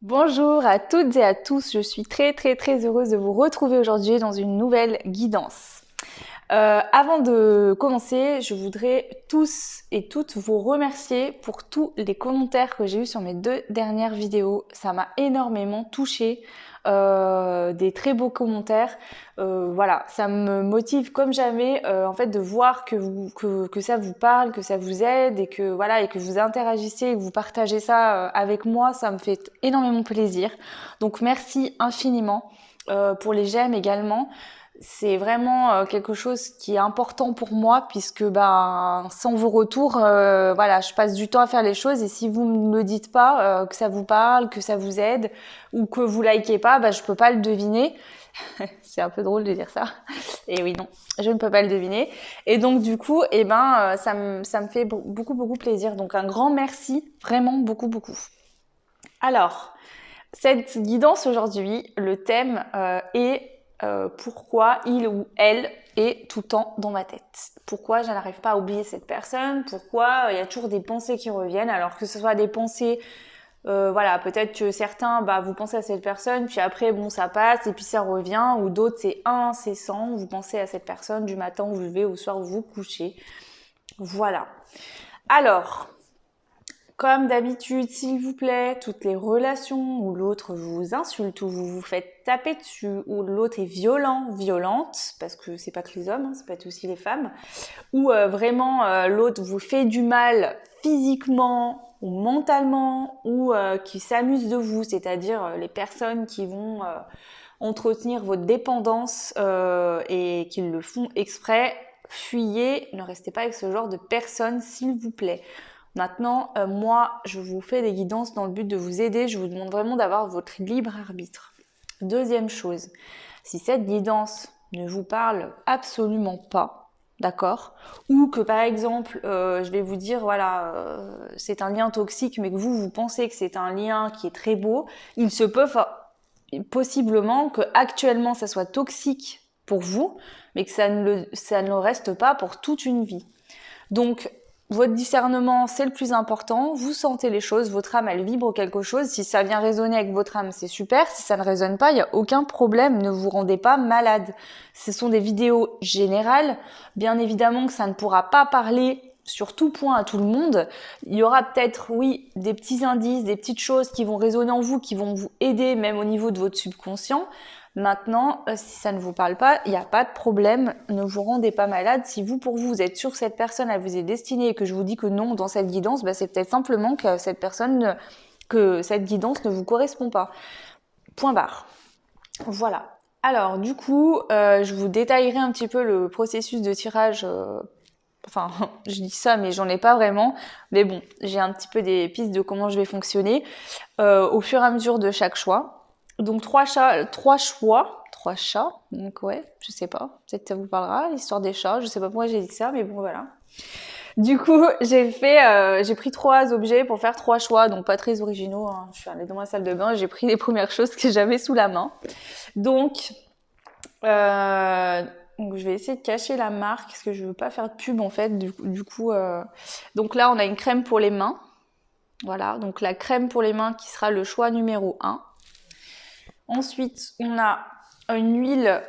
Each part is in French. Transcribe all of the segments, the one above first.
Bonjour à toutes et à tous, je suis très heureuse de vous retrouver aujourd'hui dans une nouvelle guidance. Avant de commencer, je voudrais tous et toutes vous remercier pour tous les commentaires que j'ai eus sur mes 2 dernières vidéos. Ça m'a énormément touchée, des très beaux commentaires. Voilà, ça me motive comme jamais en fait de voir que ça vous parle, que ça vous aide et que voilà et que vous interagissez et que vous partagez ça avec moi, ça me fait énormément plaisir. Donc merci infiniment pour les j'aime également. C'est vraiment quelque chose qui est important pour moi puisque ben sans vos retours, voilà, je passe du temps à faire les choses et si vous ne me dites pas que ça vous parle, que ça vous aide ou que vous likez pas, ben je peux pas le deviner. C'est un peu drôle de dire ça. Et oui, non, je ne peux pas le deviner. Et donc du coup, eh ben ça me fait beaucoup plaisir. Donc un grand merci, vraiment beaucoup. Alors, cette guidance aujourd'hui, le thème est pourquoi il ou elle est tout le temps dans ma tête. Pourquoi je n'arrive pas à oublier cette personne. Pourquoi il y a toujours des pensées qui reviennent. Alors que ce soit des pensées, voilà, peut-être que certains, bah, vous pensez à cette personne, puis après, bon, ça passe et puis ça revient. Ou d'autres, c'est incessant. Vous pensez à cette personne du matin où vous vous levez, au soir où vous vous couchez. Voilà. Alors, comme d'habitude, s'il vous plaît, toutes les relations où l'autre vous insulte, où vous vous faites taper dessus, où l'autre est violent, violente, parce que c'est pas que les hommes, hein, ça peut être aussi les femmes, où vraiment l'autre vous fait du mal physiquement ou mentalement, ou qui s'amuse de vous, c'est-à-dire les personnes qui vont entretenir votre dépendance et qui le font exprès, fuyez, ne restez pas avec ce genre de personnes, s'il vous plaît. Maintenant, moi, je vous fais des guidances dans le but de vous aider. Je vous demande vraiment d'avoir votre libre arbitre. Deuxième chose, si cette guidance ne vous parle absolument pas, d'accord, ou que par exemple, je vais vous dire, voilà, c'est un lien toxique, mais que vous pensez que c'est un lien qui est très beau, il se peut possiblement que actuellement ça soit toxique pour vous, mais que ça ne le reste pas pour toute une vie. Donc, votre discernement, c'est le plus important. Vous sentez les choses, votre âme, elle vibre quelque chose. Si ça vient résonner avec votre âme, c'est super. Si ça ne résonne pas, il n'y a aucun problème. Ne vous rendez pas malade. Ce sont des vidéos générales. Bien évidemment que ça ne pourra pas parler sur tout point à tout le monde. Il y aura peut-être, oui, des petits indices, des petites choses qui vont résonner en vous, qui vont vous aider même au niveau de votre subconscient. Maintenant, si ça ne vous parle pas, il n'y a pas de problème, ne vous rendez pas malade. Si vous, pour vous, vous êtes sûr que cette personne, elle vous est destinée et que je vous dis que non dans cette guidance, bah, c'est peut-être simplement que que cette guidance ne vous correspond pas. Point barre. Voilà. Alors, du coup, je vous détaillerai un petit peu le processus de tirage. Enfin, je dis ça, mais j'en ai pas vraiment. Mais bon, j'ai un petit peu des pistes de comment je vais fonctionner au fur et à mesure de chaque choix. Donc trois chats. Donc ouais, je sais pas, peut-être ça vous parlera l'histoire des chats. Je sais pas pourquoi j'ai dit ça, mais bon voilà. Du coup, j'ai pris 3 objets pour faire 3 choix, donc pas très originaux, hein. Je suis allée dans ma salle de bain, j'ai pris les premières choses que j'avais sous la main. Donc, euh, donc je vais essayer de cacher la marque parce que je veux pas faire de pub en fait. Donc là, on a une crème pour les mains. Voilà, donc la crème pour les mains qui sera le choix numéro 1. Ensuite, on a une huile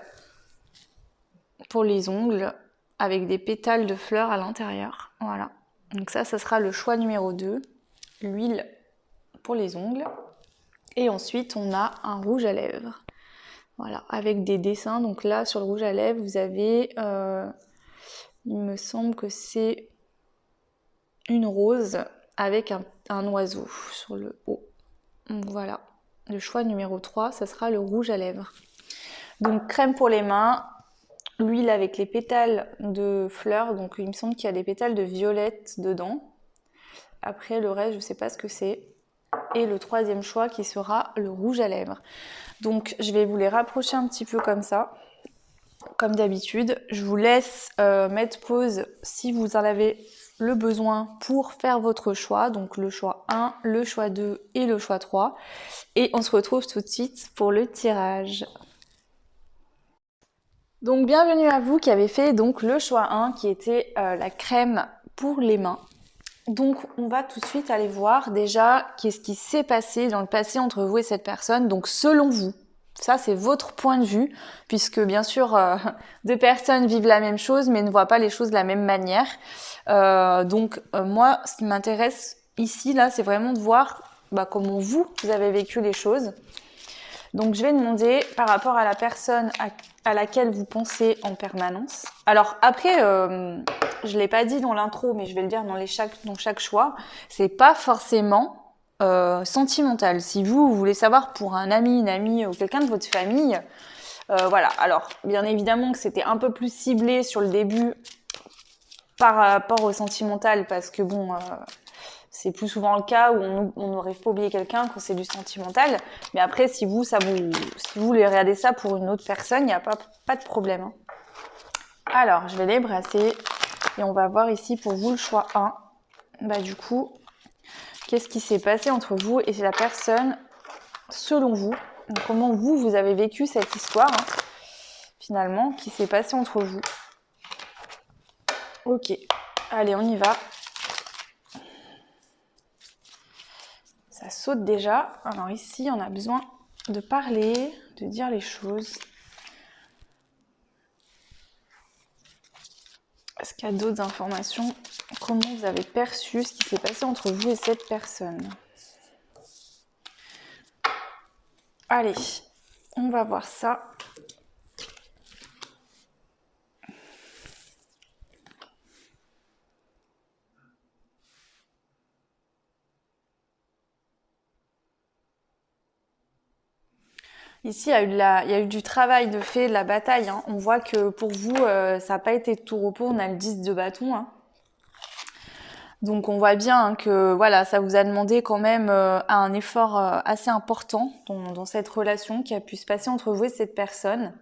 pour les ongles avec des pétales de fleurs à l'intérieur. Voilà. Donc ça sera le choix numéro 2. L'huile pour les ongles. Et ensuite, on a un rouge à lèvres. Voilà, avec des dessins. Donc là, sur le rouge à lèvres, vous avez, il me semble que c'est une rose avec un oiseau sur le haut. Donc voilà. Le choix numéro 3, ça sera le rouge à lèvres. Donc crème pour les mains, l'huile avec les pétales de fleurs, donc il me semble qu'il y a des pétales de violette dedans. Après le reste, je sais pas ce que c'est. Et le troisième choix qui sera le rouge à lèvres. Donc je vais vous les rapprocher un petit peu comme ça, comme d'habitude. Je vous laisse mettre pause si vous en avez le besoin pour faire votre choix. Donc le choix 1, le choix 2 et le choix 3. Et on se retrouve tout de suite pour le tirage. Donc bienvenue à vous qui avez fait donc le choix 1 qui était la crème pour les mains. Donc, on va tout de suite aller voir déjà qu'est-ce qui s'est passé dans le passé entre vous et cette personne. Donc, selon vous, ça c'est votre point de vue, puisque bien sûr, deux personnes vivent la même chose, mais ne voient pas les choses de la même manière. Moi, ce qui m'intéresse ici, là, c'est vraiment de voir comment vous avez vécu les choses. Donc, je vais demander par rapport à la personne à laquelle vous pensez en permanence. Alors après, je l'ai pas dit dans l'intro, mais je vais le dire dans chaque choix. C'est pas forcément sentimental. Si vous voulez savoir pour un ami, une amie ou quelqu'un de votre famille, voilà. Alors, bien évidemment que c'était un peu plus ciblé sur le début par rapport au sentimental, parce que bon, c'est plus souvent le cas où on n'aurait pas oublié quelqu'un quand c'est du sentimental. Mais après, si vous voulez regarder ça pour une autre personne, il n'y a pas de problème. Hein. Alors, je vais les brasser et on va voir ici pour vous le choix 1. Du coup, qu'est-ce qui s'est passé entre vous et la personne selon vous? Donc, comment vous avez vécu cette histoire, finalement, qui s'est passée entre vous? Ok, allez, on y va. Ça saute déjà. Alors ici, on a besoin de parler, de dire les choses. Est-ce qu'il y a d'autres informations? Comment vous avez perçu ce qui s'est passé entre vous et cette personne? Allez, on va voir ça. Ici, il y a eu du travail de fait, de la bataille. Hein. On voit que pour vous, ça n'a pas été de tout repos. On a le 10 de bâton. Hein. Donc on voit bien que voilà, ça vous a demandé quand même un effort assez important dans cette relation qui a pu se passer entre vous et cette personne.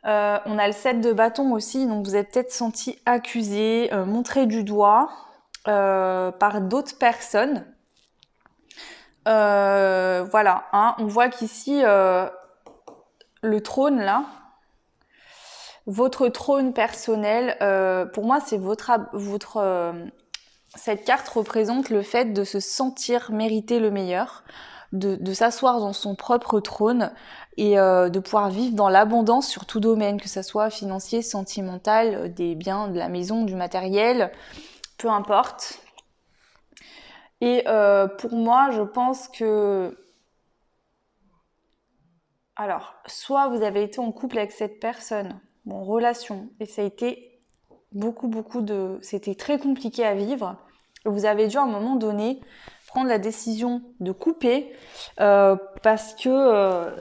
On a le 7 de bâton aussi, donc vous êtes peut-être senti accusé, montré du doigt par d'autres personnes. Voilà, hein, on voit qu'ici, le trône là, votre trône personnel, pour moi c'est cette carte représente le fait de se sentir mériter le meilleur, de s'asseoir dans son propre trône et de pouvoir vivre dans l'abondance sur tout domaine, que ce soit financier, sentimental, des biens, de la maison, du matériel, peu importe. Et pour moi, je pense que... Alors, soit vous avez été en couple avec cette personne, en relation, et ça a été c'était très compliqué à vivre. Vous avez dû à un moment donné prendre la décision de couper parce que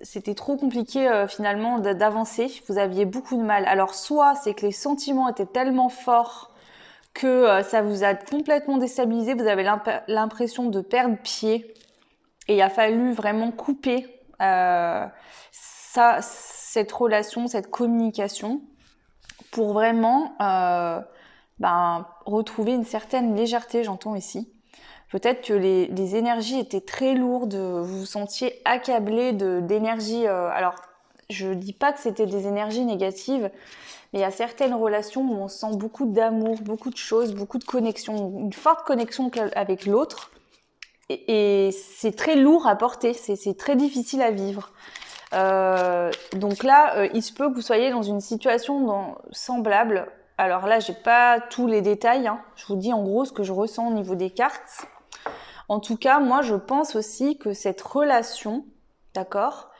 c'était trop compliqué finalement d'avancer. Vous aviez beaucoup de mal. Alors soit c'est que les sentiments étaient tellement forts que ça vous a complètement déstabilisé. Vous avez l'impression de perdre pied et il a fallu vraiment couper cette relation, cette communication pour vraiment retrouver une certaine légèreté, j'entends ici. Peut-être que les énergies étaient très lourdes, vous vous sentiez accablé d'énergie. Alors, je dis pas que c'était des énergies négatives, mais il y a certaines relations où on sent beaucoup d'amour, beaucoup de choses, beaucoup de connexion, une forte connexion avec l'autre. Et c'est très lourd à porter, c'est très difficile à vivre. Donc là, il se peut que vous soyez dans une situation semblable. Alors là, j'ai pas tous les détails. Hein. Je vous dis en gros ce que je ressens au niveau des cartes. En tout cas, moi, je pense aussi que cette relation, d'accord,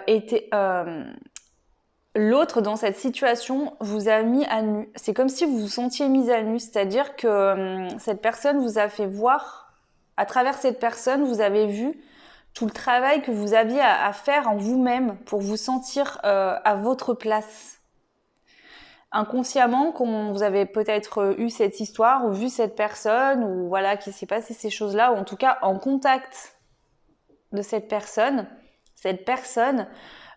était l'autre dans cette situation vous a mis à nu. C'est comme si vous vous sentiez mis à nu, c'est-à-dire que cette personne vous a fait voir, à travers cette personne, vous avez vu tout le travail que vous aviez à faire en vous-même pour vous sentir à votre place. Inconsciemment, quand vous avez peut-être eu cette histoire ou vu cette personne ou voilà qu'il s'est passé ces choses-là, ou en tout cas en contact de cette personne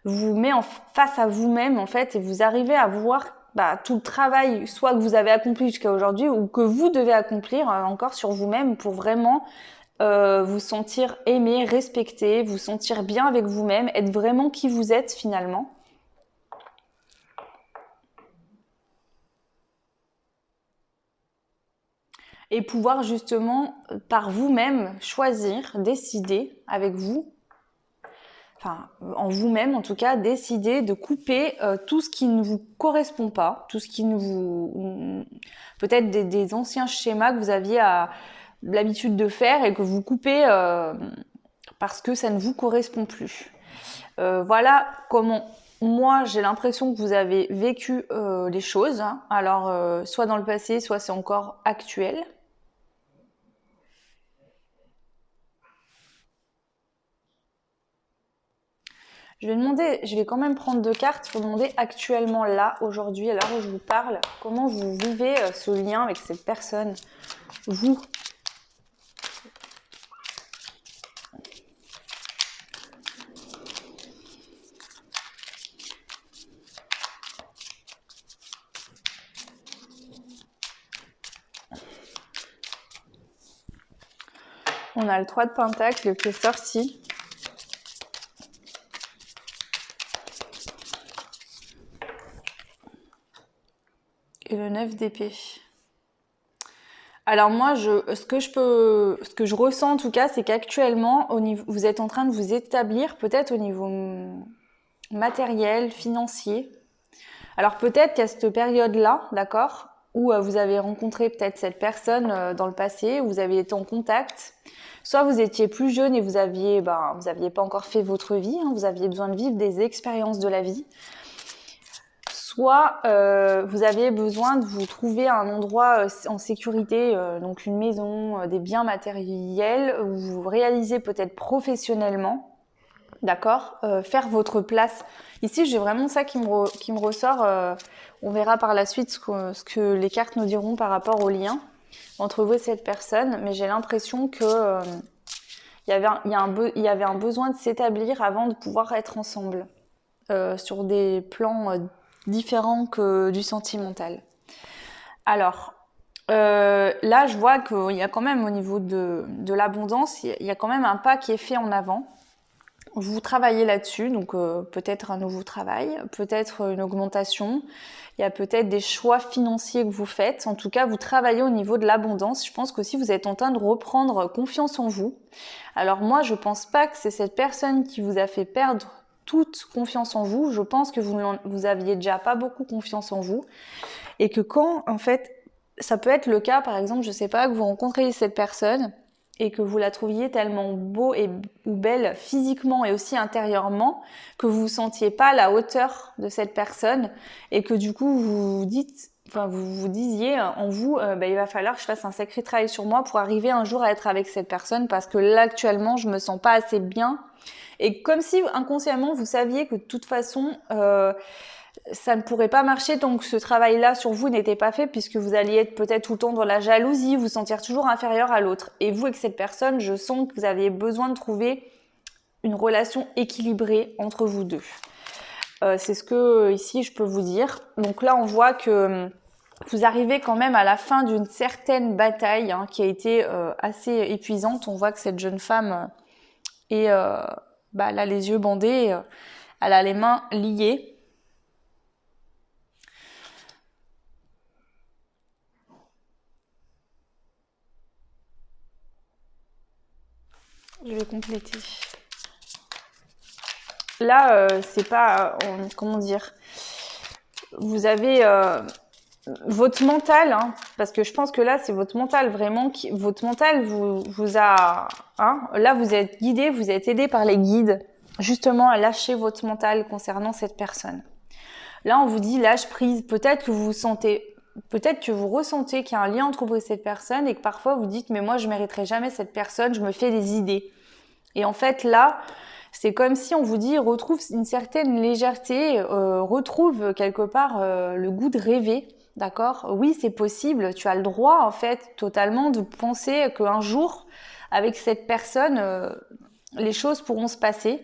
vous met face à vous-même en fait et vous arrivez à voir tout le travail soit que vous avez accompli jusqu'à aujourd'hui ou que vous devez accomplir encore sur vous-même pour vraiment vous sentir aimé, respecté, vous sentir bien avec vous-même, être vraiment qui vous êtes finalement. et pouvoir justement par vous-même choisir, décider avec vous, enfin en vous-même en tout cas, décider de couper tout ce qui ne vous correspond pas, tout ce qui ne vous... peut-être des anciens schémas que vous aviez l'habitude de faire et que vous coupez parce que ça ne vous correspond plus. Voilà comment moi j'ai l'impression que vous avez vécu les choses, hein. Alors soit dans le passé, soit c'est encore actuel. Je vais quand même prendre 2 cartes pour demander actuellement là, aujourd'hui, à l'heure où je vous parle, comment vous vivez ce lien avec cette personne, vous. On a le 3 de Pentacle qui est sorti. Et le 9 d'épée. Alors moi, ce que je ressens en tout cas, c'est qu'actuellement, vous êtes en train de vous établir peut-être au niveau matériel, financier. Alors peut-être qu'à cette période-là, d'accord, où vous avez rencontré peut-être cette personne dans le passé, où vous avez été en contact, soit vous étiez plus jeune et vous aviez pas encore fait votre vie, hein, vous aviez besoin de vivre des expériences de la vie. Soit vous aviez besoin de vous trouver un endroit en sécurité, donc une maison, des biens matériels, où vous réalisez peut-être professionnellement, d'accord, faire votre place. Ici, j'ai vraiment ça qui me ressort. On verra par la suite ce que les cartes nous diront par rapport au lien entre vous et cette personne, mais j'ai l'impression que il y avait un besoin de s'établir avant de pouvoir être ensemble sur des plans différents que du sentimental. Alors, là, je vois qu'il y a quand même au niveau de l'abondance, il y a quand même un pas qui est fait en avant. Vous travaillez là-dessus, donc peut-être un nouveau travail, peut-être une augmentation. Il y a peut-être des choix financiers que vous faites. En tout cas, vous travaillez au niveau de l'abondance. Je pense qu'aussi vous êtes en train de reprendre confiance en vous. Alors moi, je pense pas que c'est cette personne qui vous a fait perdre toute confiance en vous. Je pense que vous aviez déjà pas beaucoup confiance en vous. Et que quand, en fait, ça peut être le cas, par exemple, je sais pas, que vous rencontrez cette personne et que vous la trouviez tellement beau ou belle physiquement et aussi intérieurement que vous vous sentiez pas à la hauteur de cette personne et que du coup vous vous disiez en vous il va falloir que je fasse un sacré travail sur moi pour arriver un jour à être avec cette personne parce que là actuellement je me sens pas assez bien et comme si inconsciemment vous saviez que de toute façon ça ne pourrait pas marcher tant que ce travail-là sur vous n'était pas fait puisque vous alliez être peut-être tout le temps dans la jalousie, vous sentir toujours inférieur à l'autre. Et vous, avec cette personne, je sens que vous aviez besoin de trouver une relation équilibrée entre vous deux. C'est ce que ici je peux vous dire. Donc là, on voit que vous arrivez quand même à la fin d'une certaine bataille hein, qui a été assez épuisante. On voit que cette jeune femme est, elle a les yeux bandés, elle a les mains liées. Je vais compléter. Là, c'est pas... comment dire? Vous avez votre mental, hein, parce que je pense que là, c'est votre mental vraiment qui... Votre mental vous a... Hein, là, vous êtes guidé, vous êtes aidé par les guides, justement à lâcher votre mental concernant cette personne. Là, on vous dit lâche prise. Peut-être que vous ressentez qu'il y a un lien entre vous et cette personne et que parfois vous dites mais moi je mériterai jamais cette personne, je me fais des idées. Et en fait là, c'est comme si on vous dit retrouve une certaine légèreté, retrouve quelque part le goût de rêver, d'accord? Oui, c'est possible, tu as le droit en fait totalement de penser qu'un jour, avec cette personne, les choses pourront se passer.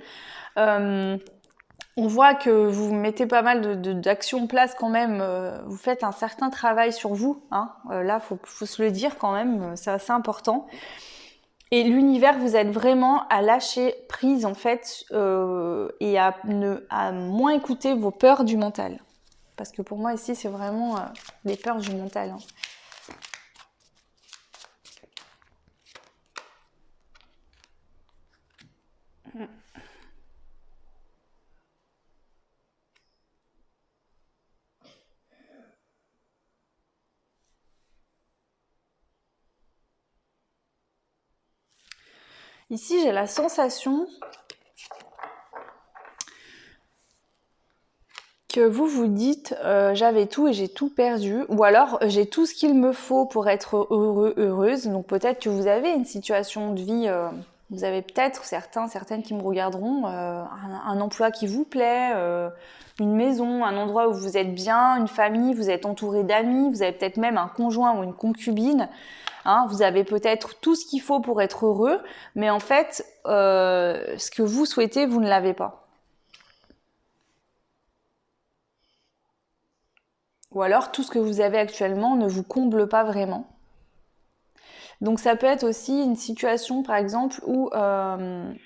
On voit que vous mettez pas mal d'actions en place quand même, vous faites un certain travail sur vous, hein. Là, faut se le dire quand même, c'est assez important. Et l'univers vous aide vraiment à lâcher prise en fait et à moins écouter vos peurs du mental. Parce que pour moi ici c'est vraiment les peurs du mental. Hein. Ici, j'ai la sensation que vous vous dites j'avais tout et j'ai tout perdu, ou alors j'ai tout ce qu'il me faut pour être heureux, heureuse. Donc peut-être que vous avez une situation de vie, vous avez peut-être certaines qui me regarderont, un emploi qui vous plaît, une maison, un endroit où vous êtes bien, une famille, vous êtes entouré d'amis, vous avez peut-être même un conjoint ou une concubine. Hein, vous avez peut-être tout ce qu'il faut pour être heureux, mais en fait, ce que vous souhaitez, vous ne l'avez pas. Ou alors tout ce que vous avez actuellement ne vous comble pas vraiment. Donc ça peut être aussi une situation par exemple où je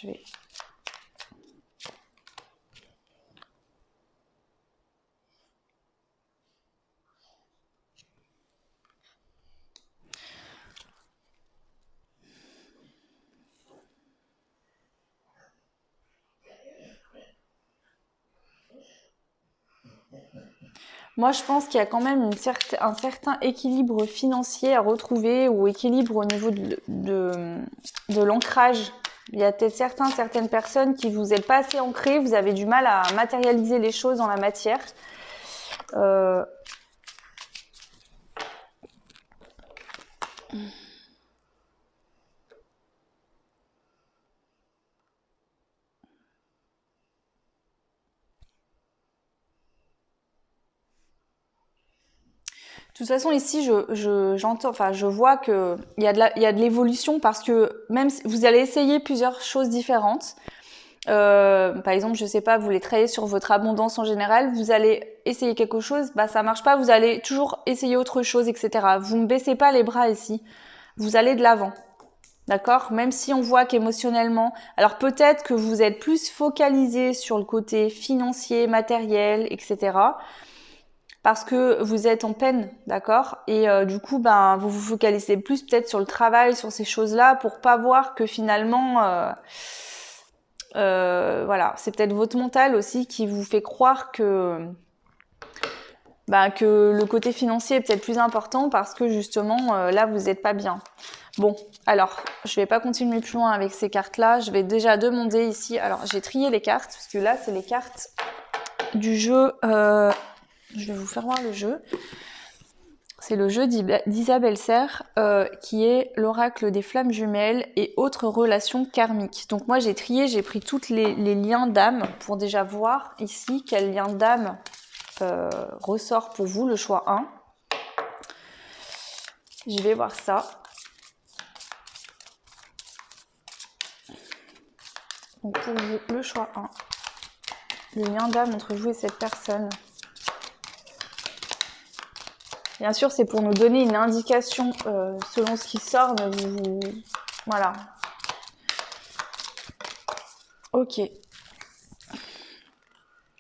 vais moi, je pense qu'il y a quand même un certain équilibre financier à retrouver ou équilibre au niveau de l'ancrage. Il y a peut-être certaines personnes qui vous êtes pas assez ancrées, vous avez du mal à matérialiser les choses dans la matière. Euh, De toute façon, ici, j'entends, enfin, je vois que il y a de l'évolution parce que même si vous allez essayer plusieurs choses différentes. Par exemple, je sais pas, vous voulez travailler sur votre abondance en général, vous allez essayer quelque chose, bah ça marche pas, vous allez toujours essayer autre chose, etc. Vous ne baissez pas les bras ici, vous allez de l'avant. D'accord? Même si on voit qu'émotionnellement, alors peut-être que vous êtes plus focalisé sur le côté financier, matériel, etc. Parce que vous êtes en peine, d'accord? Et du coup, ben, vous vous focalisez plus peut-être sur le travail, sur ces choses-là, pour pas voir que finalement, voilà, c'est peut-être votre mental aussi qui vous fait croire que le côté financier est peut-être plus important parce que justement, là, vous n'êtes pas bien. Bon, alors, je vais pas continuer plus loin avec ces cartes-là. Je vais déjà demander ici. Alors, j'ai trié les cartes parce que là, c'est les cartes du jeu. Je vais vous faire voir le jeu. C'est le jeu d'Isabelle Serre qui est l'oracle des flammes jumelles et autres relations karmiques. Donc moi j'ai trié, j'ai pris toutes les liens d'âme pour déjà voir ici quel lien d'âme ressort pour vous, le choix 1. Je vais voir ça. Donc pour vous, le choix 1. Le lien d'âme entre vous et cette personne. Bien sûr, c'est pour nous donner une indication selon ce qui sort, mais voilà. Ok.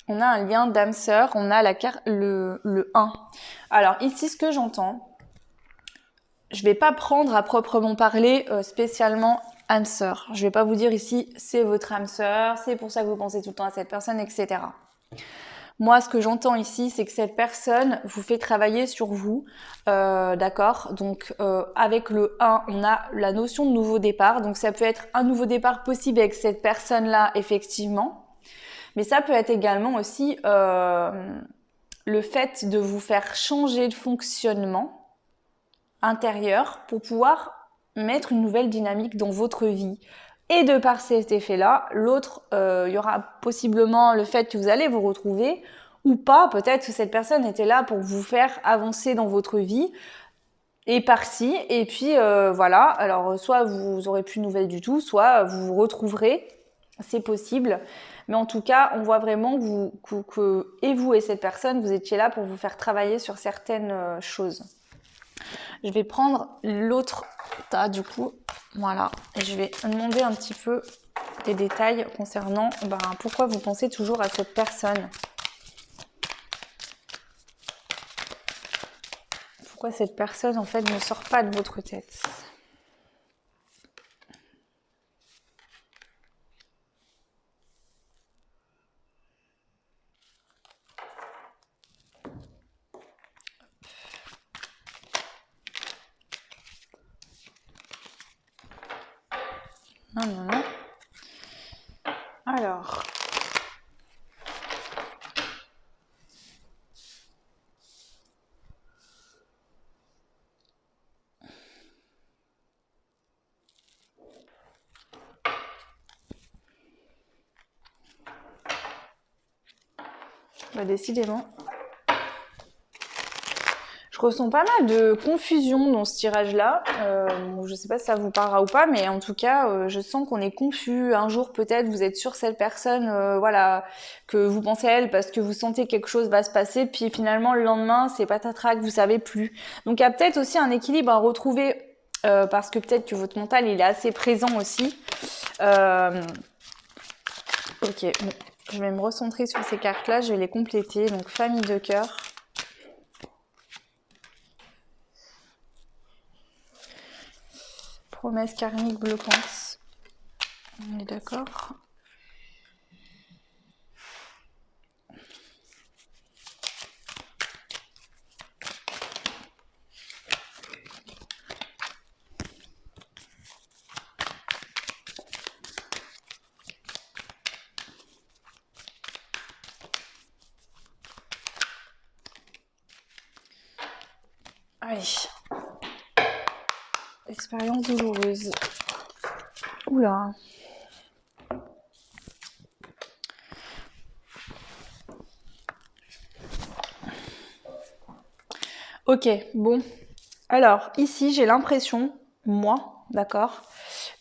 On a un lien d'âme sœur, on a le 1. Alors ici, ce que j'entends, je vais pas prendre à proprement parler spécialement âme sœur. Je vais pas vous dire ici, c'est votre âme sœur, c'est pour ça que vous pensez tout le temps à cette personne, etc. Moi, ce que j'entends ici, c'est que cette personne vous fait travailler sur vous, d'accord? Donc, avec le 1, on a la notion de nouveau départ. Donc, ça peut être un nouveau départ possible avec cette personne-là, effectivement. Mais ça peut être également aussi le fait de vous faire changer de fonctionnement intérieur pour pouvoir mettre une nouvelle dynamique dans votre vie. Et de par cet effet-là, l'autre, il y aura possiblement le fait que vous allez vous retrouver ou pas. Peut-être que cette personne était là pour vous faire avancer dans votre vie et partie. Et puis voilà, alors soit vous aurez plus de nouvelles du tout, soit vous vous retrouverez. C'est possible. Mais en tout cas, on voit vraiment que et vous et cette personne, vous étiez là pour vous faire travailler sur certaines choses. Je vais prendre l'autre tas du coup, voilà, et je vais demander un petit peu des détails concernant pourquoi vous pensez toujours à cette personne. Pourquoi cette personne en fait ne sort pas de votre tête. Non, non, non. Alors. Bah, décidément. Je ressens pas mal de confusion dans ce tirage-là. Je sais pas si ça vous parlera ou pas, mais en tout cas, je sens qu'on est confus. Un jour, peut-être, vous êtes sur cette personne, voilà, que vous pensez à elle parce que vous sentez quelque chose va se passer, puis finalement, le lendemain, c'est patatrac, vous savez plus. Donc, il y a peut-être aussi un équilibre à retrouver, parce que peut-être que votre mental, il est assez présent aussi. Ok, bon, je vais me recentrer sur ces cartes-là, je vais les compléter. Donc, famille de cœur. Promesse karmique bloquante. On est d'accord. Allez. Expérience douloureuse. Oula. Ok, bon. Alors, ici, j'ai l'impression, moi, d'accord,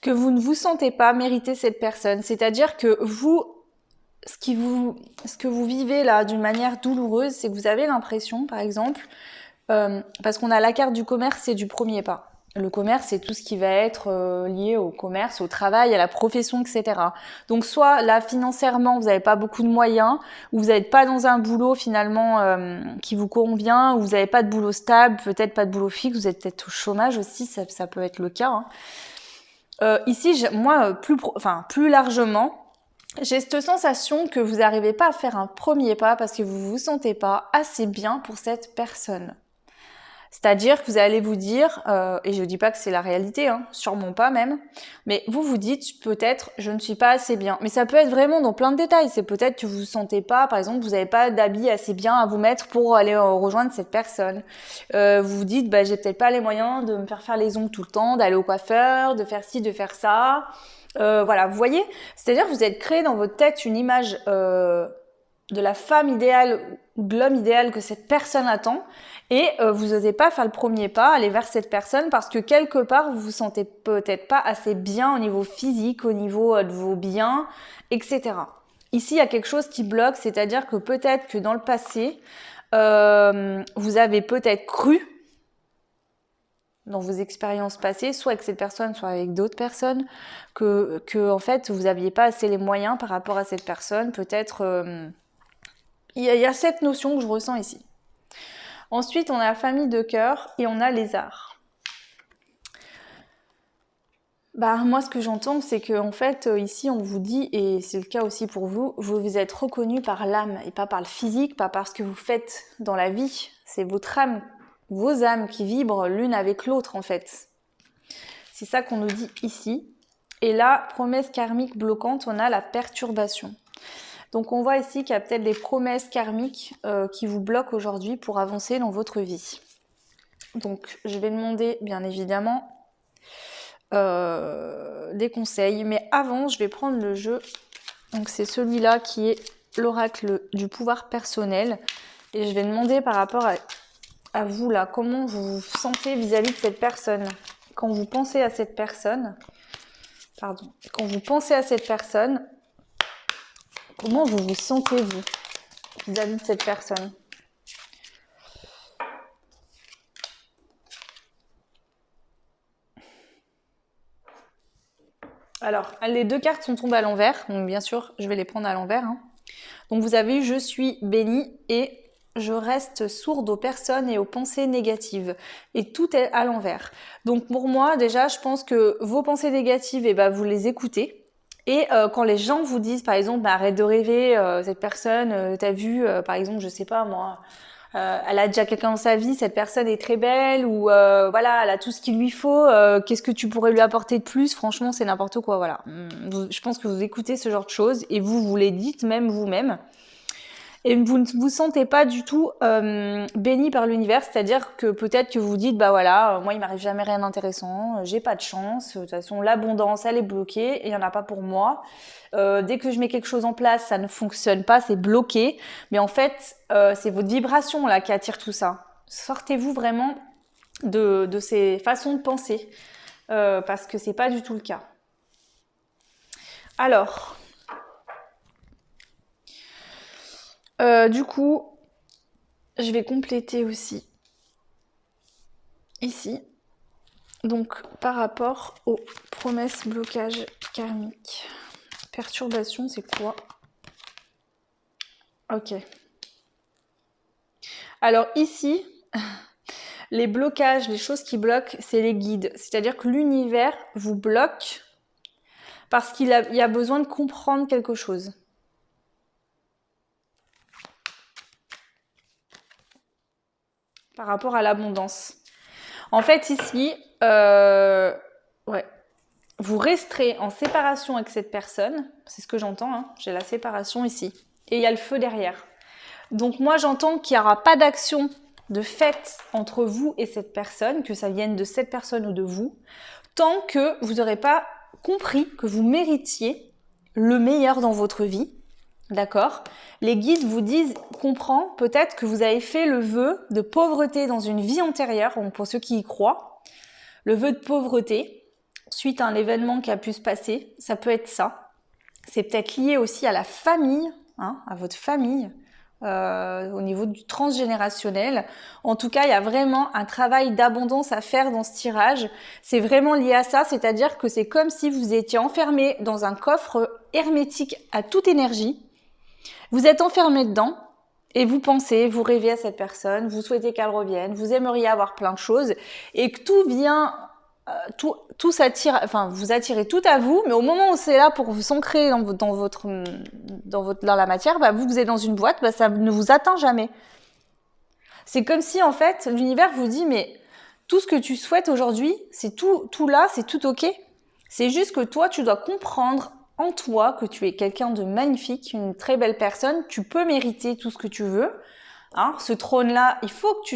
que vous ne vous sentez pas mériter cette personne. C'est-à-dire que vous, ce que vous vivez là d'une manière douloureuse, c'est que vous avez l'impression, par exemple, parce qu'on a la carte du commerce et du premier pas. Le commerce, c'est tout ce qui va être lié au commerce, au travail, à la profession, etc. Donc, soit là, financièrement, vous n'avez pas beaucoup de moyens, ou vous n'êtes pas dans un boulot finalement qui vous convient, ou vous n'avez pas de boulot stable, peut-être pas de boulot fixe, vous êtes peut-être au chômage aussi, ça peut être le cas. Hein. Ici, moi, plus largement, j'ai cette sensation que vous n'arrivez pas à faire un premier pas parce que vous vous sentez pas assez bien pour cette personne. C'est-à-dire que vous allez vous dire, et je dis pas que c'est la réalité, hein, sûrement pas même, mais vous vous dites peut-être je ne suis pas assez bien. Mais ça peut être vraiment dans plein de détails. C'est peut-être que vous vous sentez pas, par exemple, vous n'avez pas d'habits assez bien à vous mettre pour aller rejoindre cette personne. Vous vous dites, bah j'ai peut-être pas les moyens de me faire les ongles tout le temps, d'aller au coiffeur, de faire ci, de faire ça. Voilà, vous voyez, c'est-à-dire que vous êtes créé dans votre tête une image de la femme idéale ou de l'homme idéal que cette personne attend et vous n'osez pas faire le premier pas, aller vers cette personne parce que quelque part vous vous sentez peut-être pas assez bien au niveau physique, au niveau de vos biens, etc. Ici il y a quelque chose qui bloque, c'est-à-dire que peut-être que dans le passé vous avez peut-être cru dans vos expériences passées, soit avec cette personne, soit avec d'autres personnes, que en fait vous n'aviez pas assez les moyens par rapport à cette personne, peut-être il y a cette notion que je ressens ici. Ensuite, on a la famille de cœur et on a les arts. Bah, moi, ce que j'entends, c'est que en fait, ici, on vous dit, et c'est le cas aussi pour vous, vous vous êtes reconnu par l'âme et pas par le physique, pas par ce que vous faites dans la vie. C'est votre âme, vos âmes qui vibrent l'une avec l'autre, en fait. C'est ça qu'on nous dit ici. Et là, promesse karmique bloquante, on a la perturbation. Donc on voit ici qu'il y a peut-être des promesses karmiques qui vous bloquent aujourd'hui pour avancer dans votre vie. Donc je vais demander bien évidemment des conseils, mais avant je vais prendre le jeu. Donc c'est celui-là qui est l'oracle du pouvoir personnel et je vais demander par rapport à vous là, comment vous vous sentez vis-à-vis de cette personne. Quand vous pensez à cette personne, quand vous pensez à cette personne, comment vous vous sentez-vous vis-à-vis de cette personne? Alors, les deux cartes sont tombées à l'envers, donc bien sûr, je vais les prendre à l'envers. Hein. Donc vous avez eu « Je suis béni » et « Je reste sourde aux personnes et aux pensées négatives ». Et tout est à l'envers. Donc pour moi, déjà, je pense que vos pensées négatives, vous les écoutez. Et quand les gens vous disent, par exemple, arrête de rêver, cette personne, t'as vu, par exemple, je sais pas moi, elle a déjà quelqu'un dans sa vie, cette personne est très belle, ou voilà, elle a tout ce qu'il lui faut, qu'est-ce que tu pourrais lui apporter de plus? Franchement, c'est n'importe quoi, voilà. Je pense que vous écoutez ce genre de choses, et vous les dites même vous-même. Et vous ne vous sentez pas du tout béni par l'univers, c'est-à-dire que peut-être que vous dites, bah voilà, moi il m'arrive jamais rien d'intéressant, j'ai pas de chance, de toute façon l'abondance elle est bloquée, et il y en a pas pour moi. Dès que je mets quelque chose en place, ça ne fonctionne pas, c'est bloqué. Mais en fait, c'est votre vibration là qui attire tout ça. Sortez-vous vraiment de ces façons de penser, parce que c'est pas du tout le cas. Alors, du coup, je vais compléter aussi ici. Donc, par rapport aux promesses, blocages karmiques. Perturbation, c'est quoi? Ok. Alors ici, les blocages, les choses qui bloquent, c'est les guides. C'est-à-dire que l'univers vous bloque parce qu'il y a besoin de comprendre quelque chose. Par rapport à l'abondance. En fait, ici, vous resterez en séparation avec cette personne. C'est ce que j'entends, hein. J'ai la séparation ici. Et il y a le feu derrière. Donc moi, j'entends qu'il n'y aura pas d'action de fait entre vous et cette personne, que ça vienne de cette personne ou de vous, tant que vous n'aurez pas compris que vous méritiez le meilleur dans votre vie. D'accord? Les guides vous disent, comprends peut-être que vous avez fait le vœu de pauvreté dans une vie antérieure, donc pour ceux qui y croient, le vœu de pauvreté, suite à un événement qui a pu se passer, ça peut être ça. C'est peut-être lié aussi à la famille, hein, à votre famille, au niveau du transgénérationnel. En tout cas, il y a vraiment un travail d'abondance à faire dans ce tirage. C'est vraiment lié à ça, c'est-à-dire que c'est comme si vous étiez enfermé dans un coffre hermétique à toute énergie. Vous êtes enfermé dedans et vous pensez, vous rêvez à cette personne, vous souhaitez qu'elle revienne, vous aimeriez avoir plein de choses et que tout vient... tout s'attire, enfin vous attirez tout à vous, mais au moment où c'est là pour vous s'ancrer dans la matière, bah, vous êtes dans une boîte, bah, ça ne vous atteint jamais. C'est comme si en fait l'univers vous dit mais tout ce que tu souhaites aujourd'hui, c'est tout là, c'est tout ok. C'est juste que toi tu dois comprendre en toi que tu es quelqu'un de magnifique, une très belle personne, tu peux mériter tout ce que tu veux. Hein, ce trône-là, il faut que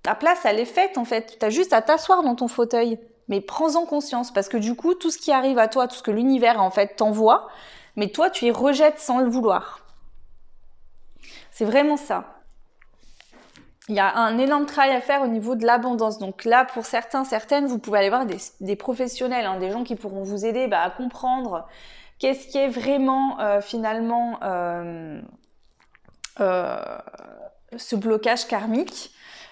ta place elle est faite en fait. Tu as juste à t'asseoir dans ton fauteuil. Mais prends-en conscience, parce que du coup, tout ce qui arrive à toi, tout ce que l'univers en fait t'envoie, mais toi tu y rejettes sans le vouloir. C'est vraiment ça. Il y a un énorme travail à faire au niveau de l'abondance. Donc là, pour certaines, vous pouvez aller voir des professionnels, hein, des gens qui pourront vous aider à comprendre qu'est-ce qui est vraiment finalement ce blocage karmique.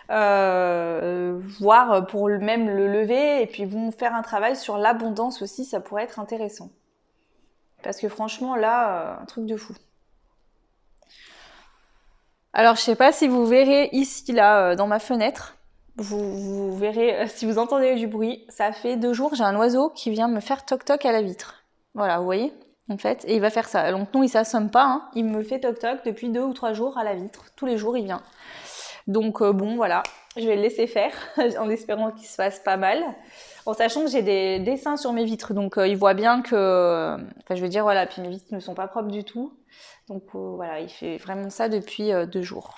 Voire pour même le lever et puis vous faire un travail sur l'abondance aussi, ça pourrait être intéressant. Parce que franchement là, un truc de fou. Alors je sais pas si vous verrez ici là dans ma fenêtre, vous verrez si vous entendez du bruit, ça fait 2 jours, j'ai un oiseau qui vient me faire toc toc à la vitre. Voilà, vous voyez en fait, et il va faire ça. Donc non, il s'assomme pas, hein. Il me fait toc toc depuis 2 ou 3 jours à la vitre. Tous les jours il vient. Donc bon voilà, je vais le laisser faire en espérant qu'il se fasse pas mal. En sachant que j'ai des dessins sur mes vitres, donc il voit bien que... Enfin je veux dire voilà, puis mes vitres ne sont pas propres du tout. Donc voilà, il fait vraiment ça depuis 2 jours.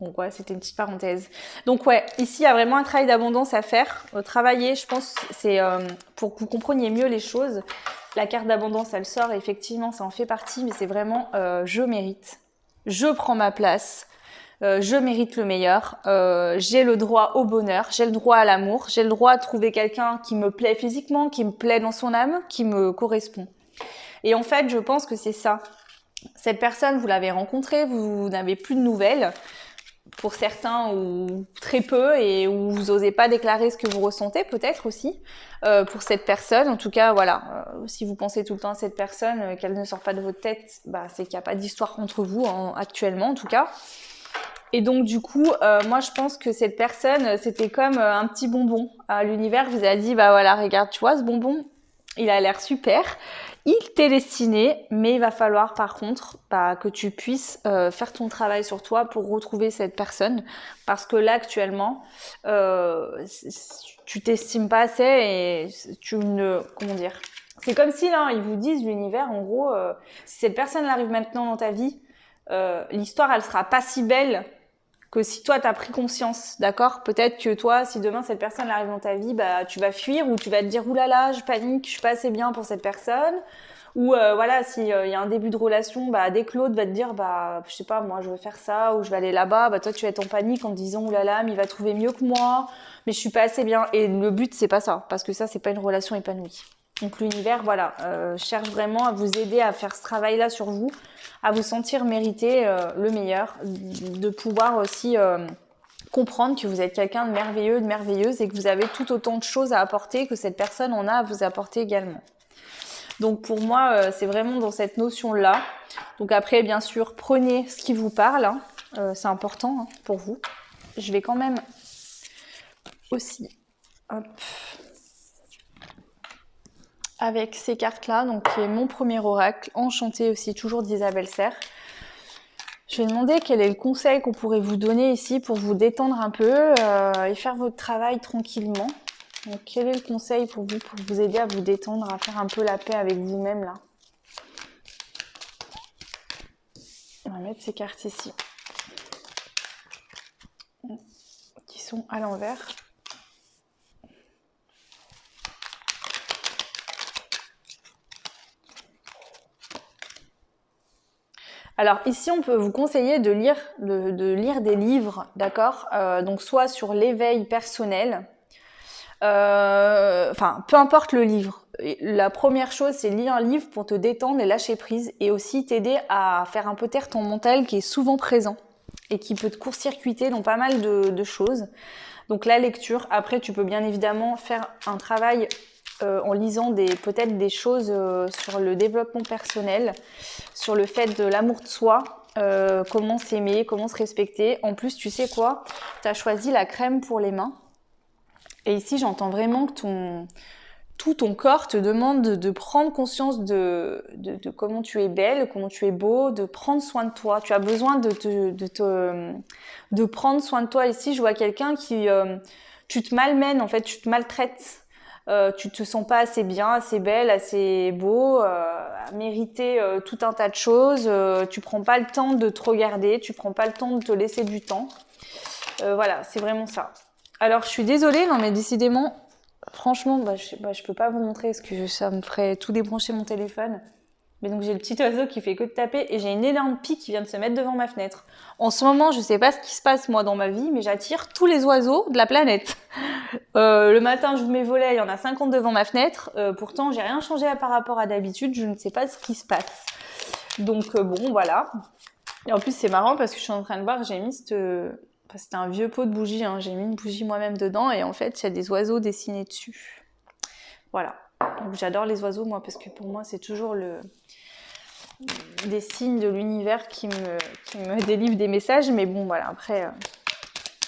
Donc ouais, c'était une petite parenthèse. Donc ouais, ici il y a vraiment un travail d'abondance à faire. Travailler, je pense, c'est pour que vous compreniez mieux les choses. La carte d'abondance, elle sort, et effectivement ça en fait partie, mais c'est vraiment je mérite. Je prends ma place. Je mérite le meilleur, j'ai le droit au bonheur, j'ai le droit à l'amour, j'ai le droit à trouver quelqu'un qui me plaît physiquement, qui me plaît dans son âme, qui me correspond. Et en fait, je pense que c'est ça. Cette personne, vous l'avez rencontrée, vous n'avez plus de nouvelles, pour certains ou très peu, et où vous n'osez pas déclarer ce que vous ressentez, peut-être aussi, pour cette personne. En tout cas, voilà, si vous pensez tout le temps à cette personne, qu'elle ne sort pas de votre tête, bah, c'est qu'il n'y a pas d'histoire entre vous, actuellement en tout cas. Et donc du coup, moi je pense que cette personne, c'était comme un petit bonbon. L'univers vous a dit, bah voilà, regarde, tu vois ce bonbon, il a l'air super, il t'est destiné, mais il va falloir par contre que tu puisses faire ton travail sur toi pour retrouver cette personne, parce que là actuellement, tu t'estimes pas assez et tu ne, comment dire, c'est comme si là ils vous disent l'univers, en gros, si cette personne arrive maintenant dans ta vie, l'histoire elle sera pas si belle que si toi t'as pris conscience, d'accord? Peut-être que toi, si demain cette personne arrive dans ta vie, bah tu vas fuir ou tu vas te dire oulala, je panique, je suis pas assez bien pour cette personne. Ou voilà, s'il y a un début de relation, bah dès que l'autre va te dire bah je sais pas, moi je veux faire ça ou je vais aller là-bas, bah toi tu vas être en panique en te disant oulala, mais il va trouver mieux que moi, mais je suis pas assez bien. Et le but c'est pas ça, parce que ça c'est pas une relation épanouie. Donc l'univers, voilà, cherche vraiment à vous aider à faire ce travail-là sur vous, à vous sentir mériter le meilleur, de pouvoir aussi comprendre que vous êtes quelqu'un de merveilleux, de merveilleuse et que vous avez tout autant de choses à apporter que cette personne en a à vous apporter également. Donc pour moi, c'est vraiment dans cette notion-là. Donc après, bien sûr, prenez ce qui vous parle, hein. C'est important hein, pour vous. Je vais quand même aussi... Hop, avec ces cartes-là, donc qui est mon premier oracle, enchanté aussi, toujours d'Isabelle Serre. Je vais demander quel est le conseil qu'on pourrait vous donner ici pour vous détendre un peu et faire votre travail tranquillement. Donc quel est le conseil pour vous aider à vous détendre, à faire un peu la paix avec vous-même là? On va mettre ces cartes ici, qui sont à l'envers. Alors ici, on peut vous conseiller de lire des livres, d'accord, donc soit sur l'éveil personnel, enfin peu importe le livre. La première chose, c'est lire un livre pour te détendre et lâcher prise, et aussi t'aider à faire un peu taire ton mental qui est souvent présent et qui peut te court-circuiter dans pas mal de choses. Donc la lecture. Après, tu peux bien évidemment faire un travail en lisant peut-être des choses sur le développement personnel, sur le fait de l'amour de soi, comment s'aimer, comment se respecter. En plus, tu sais quoi? Tu as choisi la crème pour les mains. Et ici, j'entends vraiment que tout ton corps te demande de prendre conscience de comment tu es belle, comment tu es beau, de prendre soin de toi. Tu as besoin de prendre soin de toi. Ici, je vois quelqu'un qui... tu te malmènes, en fait, tu te maltraites. Tu te sens pas assez bien, assez belle, assez beau, à mériter tout un tas de choses. Tu prends pas le temps de te regarder, tu prends pas le temps de te laisser du temps. Voilà, c'est vraiment ça. Alors, je suis désolée, non mais décidément, franchement, je peux pas vous montrer parce que ça me ferait tout débrancher mon téléphone. Mais donc j'ai le petit oiseau qui fait que de taper et j'ai une énorme pie qui vient de se mettre devant ma fenêtre. En ce moment, je sais pas ce qui se passe moi dans ma vie, mais j'attire tous les oiseaux de la planète. Le matin, j'ouvre mes volets, il y en a 50 devant ma fenêtre. Pourtant, j'ai rien changé par rapport à d'habitude, je ne sais pas ce qui se passe. Donc bon, voilà. Et en plus, c'est marrant parce que je suis en train de voir, j'ai mis c'était un vieux pot de bougie, hein. J'ai mis une bougie moi-même dedans et en fait, il y a des oiseaux dessinés dessus. Voilà. Donc j'adore les oiseaux, moi, parce que pour moi, c'est toujours des signes de l'univers qui me délivrent des messages. Mais bon, voilà, après,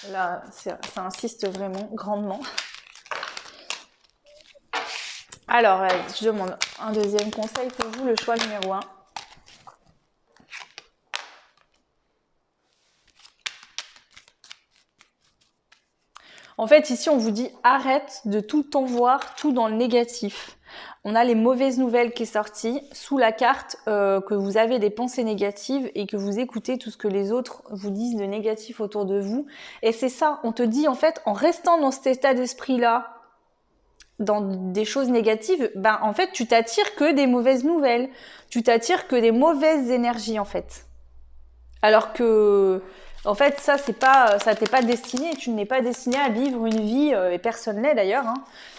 là, ça insiste vraiment grandement. Alors, je demande un deuxième conseil pour vous, le choix numéro 1. En fait, ici, on vous dit arrête de tout le temps voir tout dans le négatif. On a les mauvaises nouvelles qui est sortie sous la carte que vous avez des pensées négatives et que vous écoutez tout ce que les autres vous disent de négatif autour de vous. Et c'est ça, on te dit en fait, en restant dans cet état d'esprit-là, dans des choses négatives, ben en fait, tu t'attires que des mauvaises nouvelles. Tu t'attires que des mauvaises énergies en fait. Alors que... En fait, ça t'est pas destiné. Tu n'es pas destiné à vivre une vie, et personne n'est d'ailleurs, hein,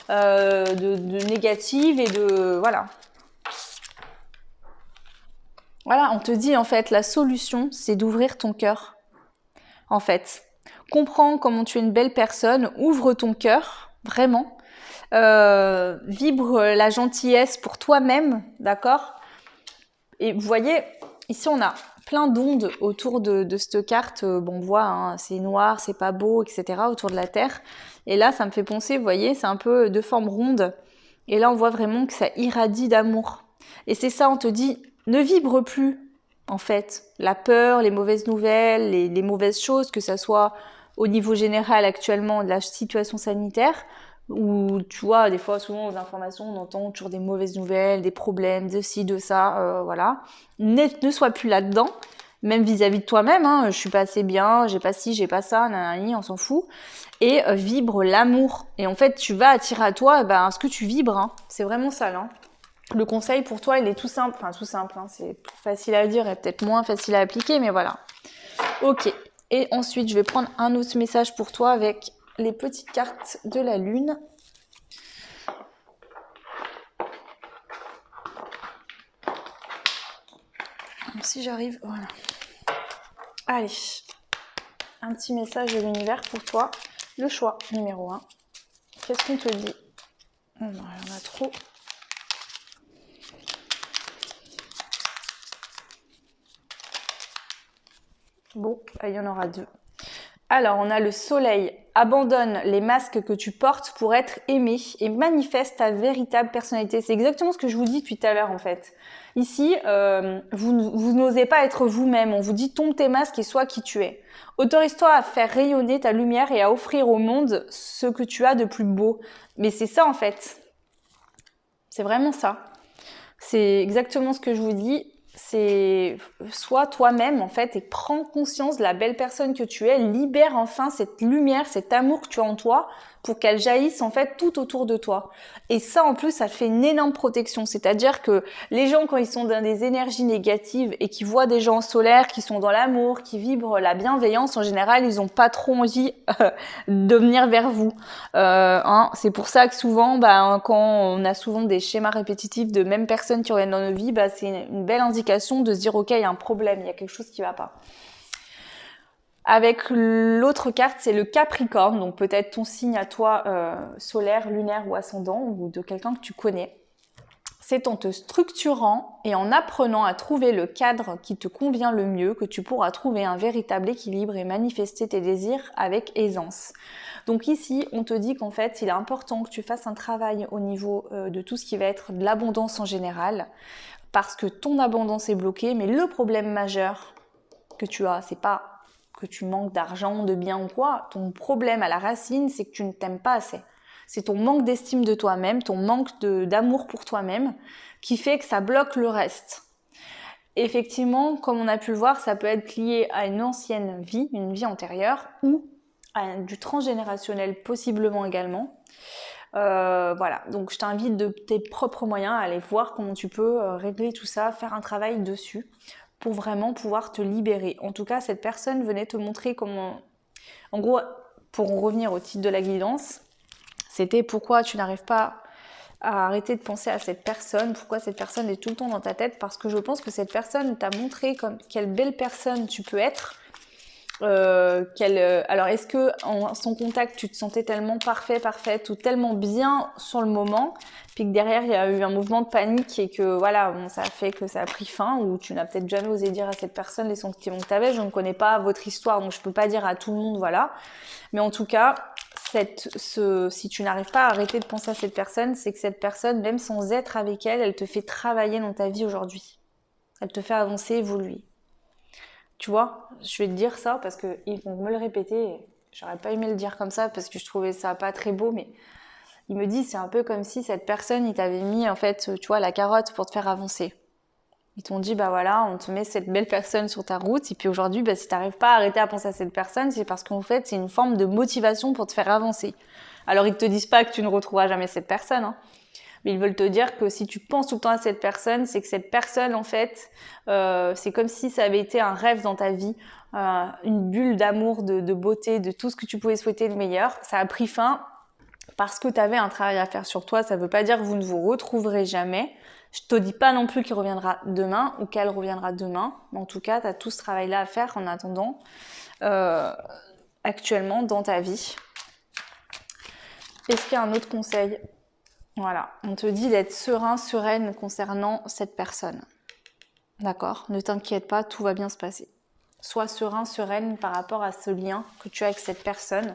de négative et de voilà. Voilà, on te dit en fait la solution, c'est d'ouvrir ton cœur. En fait, comprends comment tu es une belle personne, ouvre ton cœur, vraiment. Vibre la gentillesse pour toi-même, d'accord? Et vous voyez, ici on a plein d'ondes autour de cette carte. Bon, on voit, hein, c'est noir, c'est pas beau, etc. autour de la Terre. Et là, ça me fait penser, vous voyez, c'est un peu de forme ronde. Et là, on voit vraiment que ça irradie d'amour. Et c'est ça, on te dit, ne vibre plus, en fait. La peur, les mauvaises nouvelles, les mauvaises choses, que ça soit au niveau général actuellement de la situation sanitaire, où tu vois, des fois, souvent aux informations, on entend toujours des mauvaises nouvelles, des problèmes, de ci, de ça, voilà. Ne sois plus là-dedans, même vis-à-vis de toi-même, hein, je suis pas assez bien, j'ai pas ci, j'ai pas ça, nanani, on s'en fout. Et vibre l'amour. Et en fait, tu vas attirer à toi ce que tu vibres, hein. C'est vraiment ça, là. Le conseil pour toi, il est tout simple, enfin tout simple, hein, c'est plus facile à dire et peut-être moins facile à appliquer, mais voilà. Ok, et ensuite je vais prendre un autre message pour toi avec les petites cartes de la lune. Si j'arrive, voilà. Allez, un petit message de l'univers pour toi. Le choix numéro 1. Qu'est-ce qu'on te dit? Oh non, il y en a trop. Bon, il y en aura 2. Alors, on a le soleil. Abandonne les masques que tu portes pour être aimé et manifeste ta véritable personnalité. C'est exactement ce que je vous dis depuis tout à l'heure, en fait. Ici, vous n'osez pas être vous-même. On vous dit tombe tes masques et sois qui tu es. Autorise-toi à faire rayonner ta lumière et à offrir au monde ce que tu as de plus beau. Mais c'est ça, en fait. C'est vraiment ça. C'est exactement ce que je vous dis. C'est sois toi-même en fait et prends conscience de la belle personne que tu es, libère enfin cette lumière, cet amour que tu as en toi pour qu'elle jaillisse en fait tout autour de toi. Et ça en plus ça te fait une énorme protection, c'est-à-dire que les gens quand ils sont dans des énergies négatives et qui voient des gens solaires qui sont dans l'amour, qui vibrent la bienveillance, en général ils ont pas trop envie de venir vers vous. C'est pour ça que souvent, quand on a souvent des schémas répétitifs de mêmes personnes qui reviennent dans nos vies, c'est une belle indication de se dire ok, il y a un problème, il y a quelque chose qui va pas. Avec l'autre carte, c'est le Capricorne, donc peut-être ton signe à toi solaire, lunaire ou ascendant, ou de quelqu'un que tu connais. C'est en te structurant et en apprenant à trouver le cadre qui te convient le mieux que tu pourras trouver un véritable équilibre et manifester tes désirs avec aisance. Donc ici, on te dit qu'en fait, il est important que tu fasses un travail au niveau de tout ce qui va être de l'abondance en général, parce que ton abondance est bloquée, mais le problème majeur que tu as, c'est pas que tu manques d'argent, de biens ou quoi. Ton problème à la racine, c'est que tu ne t'aimes pas assez. C'est ton manque d'estime de toi-même, ton manque d'amour pour toi-même qui fait que ça bloque le reste. Effectivement, comme on a pu le voir, ça peut être lié à une ancienne vie, une vie antérieure, ou à du transgénérationnel possiblement également. Voilà, donc je t'invite de tes propres moyens à aller voir comment tu peux régler tout ça, faire un travail dessus pour vraiment pouvoir te libérer. En tout cas, cette personne venait te montrer comment... En gros, pour en revenir au titre de la guidance, c'était pourquoi tu n'arrives pas à arrêter de penser à cette personne, pourquoi cette personne est tout le temps dans ta tête, parce que je pense que cette personne t'a montré quelle belle personne tu peux être. Alors est-ce que en son contact tu te sentais tellement parfaite ou tellement bien sur le moment, puis que derrière il y a eu un mouvement de panique et que voilà, ça a fait que ça a pris fin, ou tu n'as peut-être jamais osé dire à cette personne les sentiments que tu avais. Je ne connais pas votre histoire donc je peux pas dire à tout le monde, voilà, mais en tout cas si tu n'arrives pas à arrêter de penser à cette personne, c'est que cette personne, même sans être avec elle, elle te fait travailler dans ta vie aujourd'hui, elle te fait avancer, évoluer. Tu vois, je vais te dire ça parce qu'ils vont me le répéter. J'aurais pas aimé le dire comme ça parce que je trouvais ça pas très beau, mais il me dit c'est un peu comme si cette personne, il t'avait mis en fait, tu vois, la carotte pour te faire avancer. Ils t'ont dit, bah voilà, on te met cette belle personne sur ta route, et puis aujourd'hui, si t'arrives pas à arrêter à penser à cette personne, c'est parce qu'en fait, c'est une forme de motivation pour te faire avancer. Alors, ils te disent pas que tu ne retrouveras jamais cette personne, hein. Mais ils veulent te dire que si tu penses tout le temps à cette personne, c'est que cette personne, en fait, c'est comme si ça avait été un rêve dans ta vie, une bulle d'amour, de beauté, de tout ce que tu pouvais souhaiter le meilleur. Ça a pris fin parce que tu avais un travail à faire sur toi. Ça veut pas dire que vous ne vous retrouverez jamais. Je te dis pas non plus qu'il reviendra demain ou qu'elle reviendra demain. Mais en tout cas, tu as tout ce travail-là à faire en attendant, actuellement dans ta vie. Est-ce qu'il y a un autre conseil ? Voilà, on te dit d'être serein, sereine concernant cette personne. D'accord ? Ne t'inquiète pas, tout va bien se passer. Sois serein, sereine par rapport à ce lien que tu as avec cette personne.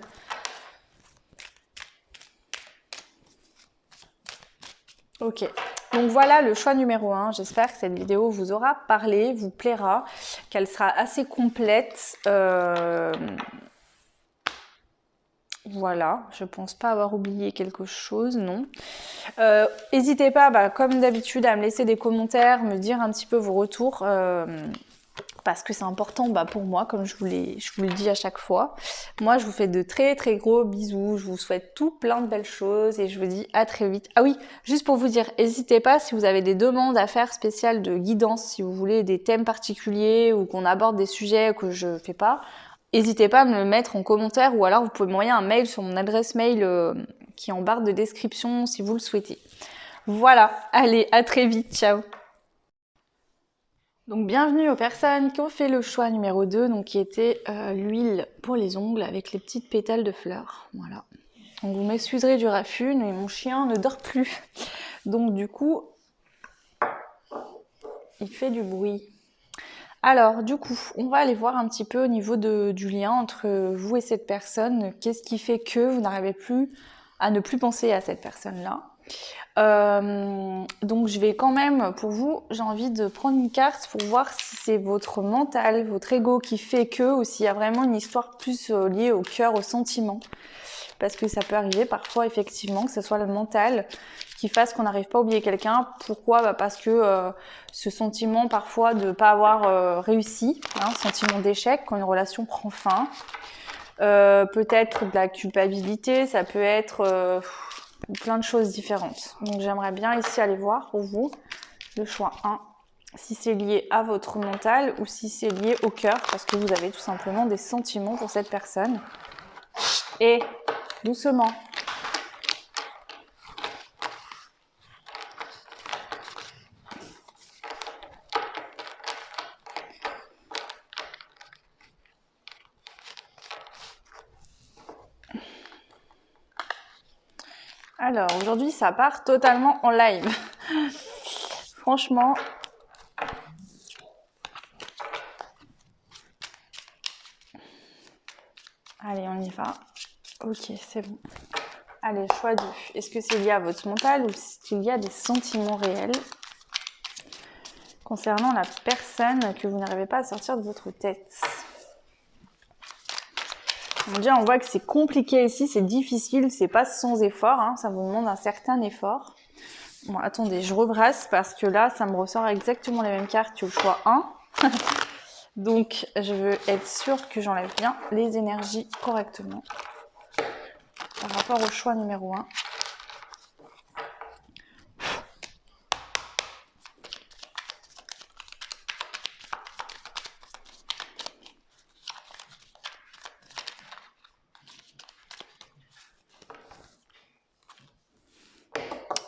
Ok. Donc voilà le choix numéro 1. J'espère que cette vidéo vous aura parlé, vous plaira, qu'elle sera assez complète. Voilà, je pense pas avoir oublié quelque chose, non. N'hésitez pas, comme d'habitude, à me laisser des commentaires, me dire un petit peu vos retours, parce que c'est important pour moi, comme je vous le dis à chaque fois. Moi, je vous fais de très très gros bisous, je vous souhaite tout plein de belles choses et je vous dis à très vite. Ah oui, juste pour vous dire, n'hésitez pas si vous avez des demandes à faire spéciales de guidance, si vous voulez des thèmes particuliers ou qu'on aborde des sujets que je fais pas. N'hésitez pas à me le mettre en commentaire ou alors vous pouvez m'envoyer un mail sur mon adresse mail qui est en barre de description si vous le souhaitez. Voilà, allez, à très vite, ciao. Donc bienvenue aux personnes qui ont fait le choix numéro 2, donc qui était l'huile pour les ongles avec les petites pétales de fleurs. Voilà. Donc vous m'excuserez du raffut, mais mon chien ne dort plus. Donc du coup, il fait du bruit. Alors, du coup, on va aller voir un petit peu au niveau du lien entre vous et cette personne. Qu'est-ce qui fait que vous n'arrivez plus à ne plus penser à cette personne-là? Donc, je vais quand même, pour vous, j'ai envie de prendre une carte pour voir si c'est votre mental, votre ego qui fait que, ou s'il y a vraiment une histoire plus liée au cœur, au sentiment. Parce que ça peut arriver parfois, effectivement, que ce soit le mental qui fasse qu'on n'arrive pas à oublier quelqu'un. Pourquoi? Parce que ce sentiment parfois de ne pas avoir réussi, sentiment d'échec quand une relation prend fin. Peut-être de la culpabilité, ça peut être plein de choses différentes. Donc j'aimerais bien ici aller voir pour vous le choix 1, si c'est lié à votre mental ou si c'est lié au cœur, parce que vous avez tout simplement des sentiments pour cette personne. Et doucement. Alors, aujourd'hui, ça part totalement en live. Franchement. Allez, on y va. Ok, c'est bon. Allez, choix 2. Est-ce que c'est lié à votre mental ou est-ce lié à des sentiments réels concernant la personne que vous n'arrivez pas à sortir de votre tête? Déjà, on voit que c'est compliqué ici, c'est difficile, c'est pas sans effort, ça vous demande un certain effort. Bon, attendez, je rebrasse parce que là, ça me ressort exactement les mêmes cartes que le choix 1. Donc, je veux être sûre que j'enlève bien les énergies correctement par rapport au choix numéro 1.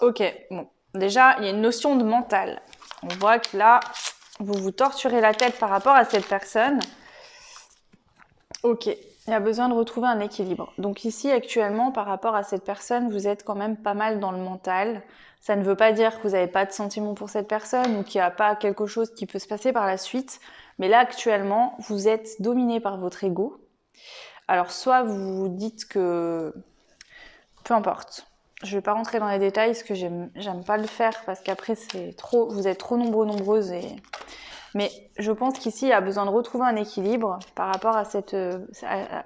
Ok, bon, déjà, il y a une notion de mental. On voit que là, vous vous torturez la tête par rapport à cette personne. Ok, il y a besoin de retrouver un équilibre. Donc ici, actuellement, par rapport à cette personne, vous êtes quand même pas mal dans le mental. Ça ne veut pas dire que vous n'avez pas de sentiments pour cette personne ou qu'il n'y a pas quelque chose qui peut se passer par la suite. Mais là, actuellement, vous êtes dominé par votre ego. Alors, soit vous vous dites que... Peu importe. Je vais pas rentrer dans les détails parce que j'aime pas le faire parce qu'après c'est trop, vous êtes trop nombreuses mais je pense qu'ici il y a besoin de retrouver un équilibre par rapport à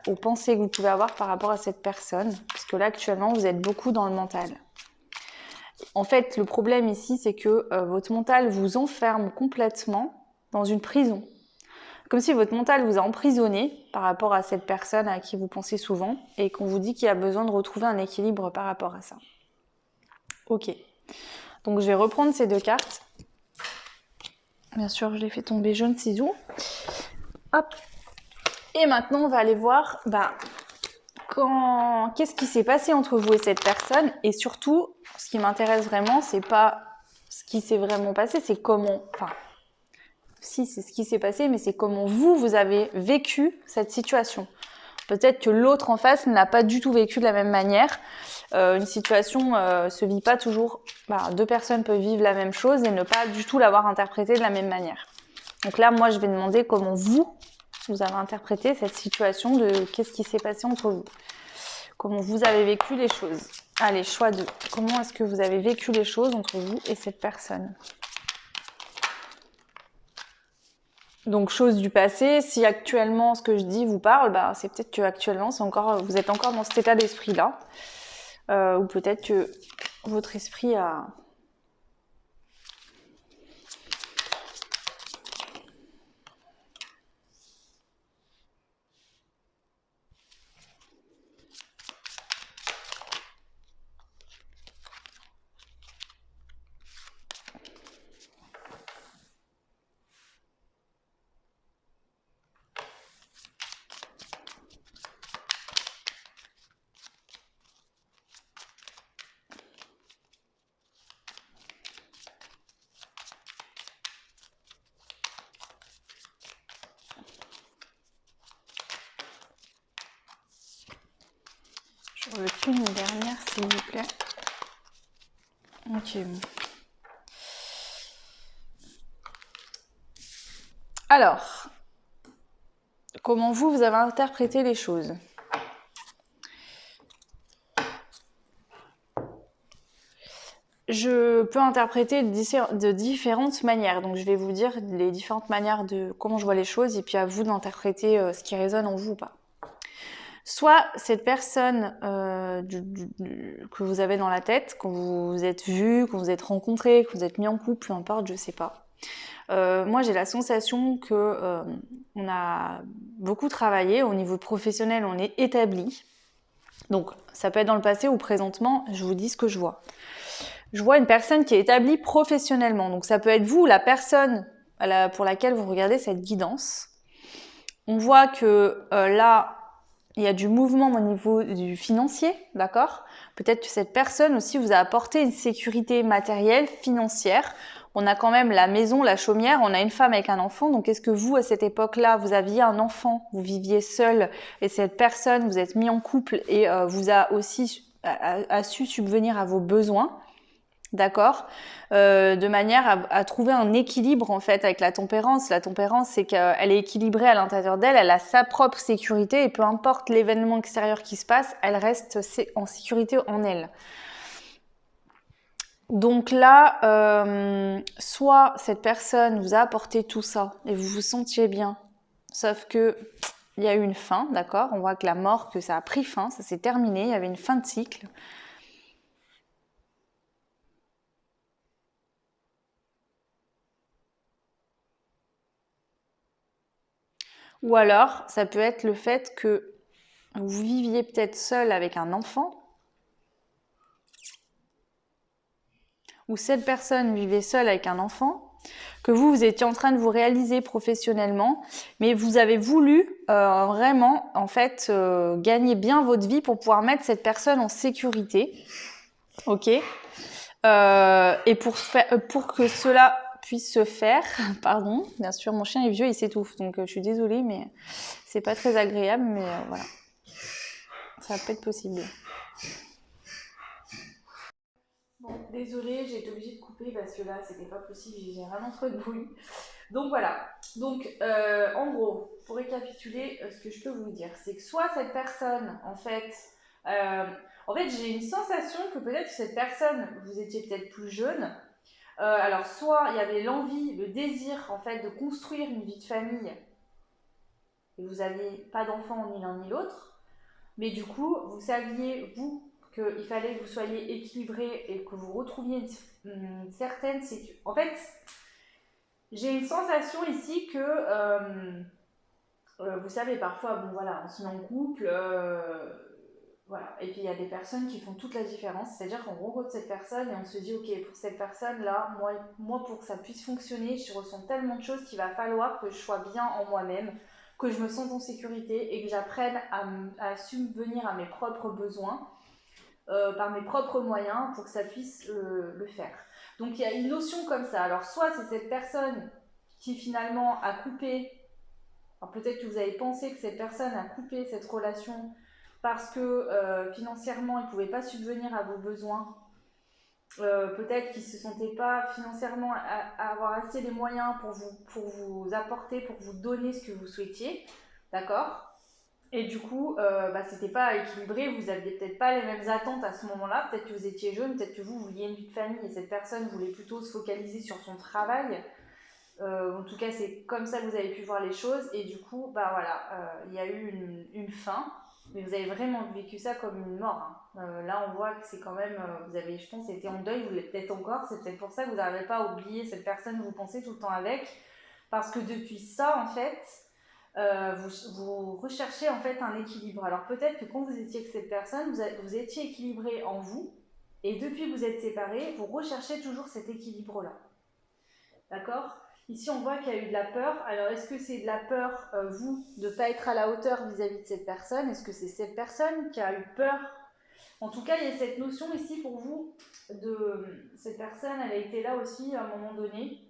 aux pensées que vous pouvez avoir par rapport à cette personne parce que là actuellement vous êtes beaucoup dans le mental. En fait, le problème ici c'est que votre mental vous enferme complètement dans une prison. Comme si votre mental vous a emprisonné par rapport à cette personne à qui vous pensez souvent et qu'on vous dit qu'il y a besoin de retrouver un équilibre par rapport à ça. Ok. Donc je vais reprendre ces deux cartes. Bien sûr, je les fais tomber jaune ciseaux. Hop. Et maintenant, on va aller voir qu'est-ce qui s'est passé entre vous et cette personne. Et surtout, ce qui m'intéresse vraiment, c'est pas ce qui s'est vraiment passé, c'est comment... Enfin, si, c'est ce qui s'est passé, mais c'est comment vous avez vécu cette situation. Peut-être que l'autre en face n'a pas du tout vécu de la même manière. Une situation se vit pas toujours... deux personnes peuvent vivre la même chose et ne pas du tout l'avoir interprétée de la même manière. Donc là, moi, je vais demander comment vous avez interprété cette situation de qu'est-ce qui s'est passé entre vous. Comment vous avez vécu les choses. Allez, choix 2. Comment est-ce que vous avez vécu les choses entre vous et cette personne? Donc, chose du passé, si actuellement ce que je dis vous parle, bah, c'est peut-être que actuellement vous êtes encore dans cet état d'esprit-là. Ou peut-être que votre esprit a... Je veux plus une dernière, s'il vous plaît. Ok. Alors, comment vous avez interprété les choses? Je peux interpréter de différentes manières. Donc, je vais vous dire les différentes manières de comment je vois les choses et puis à vous d'interpréter ce qui résonne en vous ou pas. Soit cette personne que vous avez dans la tête, quand vous vous êtes vu, quand vous êtes rencontré, que vous êtes mis en couple, peu importe, je sais pas. Moi, j'ai la sensation que on a beaucoup travaillé. Au niveau professionnel, on est établi. Donc, ça peut être dans le passé ou présentement, je vous dis ce que je vois. Je vois une personne qui est établie professionnellement. Donc, ça peut être vous, la personne pour laquelle vous regardez cette guidance. On voit que là, il y a du mouvement au niveau du financier, d'accord? Peut-être que cette personne aussi vous a apporté une sécurité matérielle, financière. On a quand même la maison, la chaumière, on a une femme avec un enfant. Donc, est-ce que vous, à cette époque-là, vous aviez un enfant, vous viviez seul et cette personne, vous êtes mis en couple et vous a aussi a su subvenir à vos besoins? D'accord, de manière à trouver un équilibre en fait avec la tempérance. La tempérance, c'est qu'elle est équilibrée à l'intérieur d'elle, elle a sa propre sécurité et peu importe l'événement extérieur qui se passe, elle reste en sécurité en elle. Donc là, soit cette personne vous a apporté tout ça et vous vous sentiez bien, sauf que il y a eu une fin, d'accord? On voit que la mort, que ça a pris fin, ça s'est terminé, il y avait une fin de cycle. Ou alors, ça peut être le fait que vous viviez peut-être seul avec un enfant, ou cette personne vivait seule avec un enfant, que vous étiez en train de vous réaliser professionnellement, mais vous avez voulu vraiment, en fait, gagner bien votre vie pour pouvoir mettre cette personne en sécurité, ok? Et pour que cela puisse se faire, pardon, bien sûr, mon chien est vieux, il s'étouffe, donc je suis désolée, mais c'est pas très agréable, mais voilà, ça va pas être possible. Bon, désolée, j'ai été obligée de couper parce que là, c'était pas possible, j'ai vraiment trop de bruit. Donc voilà. Donc, en gros, pour récapituler, ce que je peux vous dire, c'est que soit cette personne, euh, en fait, j'ai une sensation que peut-être cette personne, vous étiez peut-être plus jeune. Alors, soit il y avait l'envie, le désir, en fait, de construire une vie de famille et vous n'aviez pas d'enfant ni l'un ni l'autre. Mais du coup, vous saviez, vous, qu'il fallait que vous soyez équilibré et que vous retrouviez une certaine sécurité. En fait, j'ai une sensation ici que, vous savez, parfois, bon voilà, on se met en couple, voilà. Et puis il y a des personnes qui font toute la différence, c'est-à-dire qu'on rencontre cette personne et on se dit, ok, pour cette personne-là, moi, pour que ça puisse fonctionner, je ressens tellement de choses qu'il va falloir que je sois bien en moi-même, que je me sente en sécurité et que j'apprenne à subvenir à mes propres besoins par mes propres moyens pour que ça puisse le faire. Donc il y a une notion comme ça. Alors soit c'est cette personne qui finalement a coupé, alors peut-être que vous avez pensé que cette personne a coupé cette relation parce que financièrement il ne pouvait pas subvenir à vos besoins. Peut-être qu'il ne se sentait pas financièrement à avoir assez les moyens pour vous apporter, pour vous donner ce que vous souhaitiez. D'accord? Et du coup, c'était pas équilibré, vous aviez peut-être pas les mêmes attentes à ce moment-là, peut-être que vous étiez jeune, peut-être que vous vouliez une vie de famille et cette personne voulait plutôt se focaliser sur son travail. En tout cas, c'est comme ça que vous avez pu voir les choses. Et du coup, il y a eu une fin. Mais vous avez vraiment vécu ça comme une mort, hein. Là, on voit que c'est quand même... vous avez, je pense, été en deuil, vous l'êtes peut-être encore. C'est peut-être pour ça que vous n'arrivez pas à oublier cette personne que vous pensez tout le temps avec. Parce que depuis ça, en fait, vous recherchez en fait un équilibre. Alors peut-être que quand vous étiez avec cette personne, vous étiez équilibré en vous. Et depuis que vous êtes séparés, vous recherchez toujours cet équilibre-là. D'accord ? Ici, on voit qu'il y a eu de la peur. Alors, est-ce que c'est de la peur, vous, de ne pas être à la hauteur vis-à-vis de cette personne? Est-ce que c'est cette personne qui a eu peur? En tout cas, il y a cette notion ici pour vous de cette personne, elle a été là aussi à un moment donné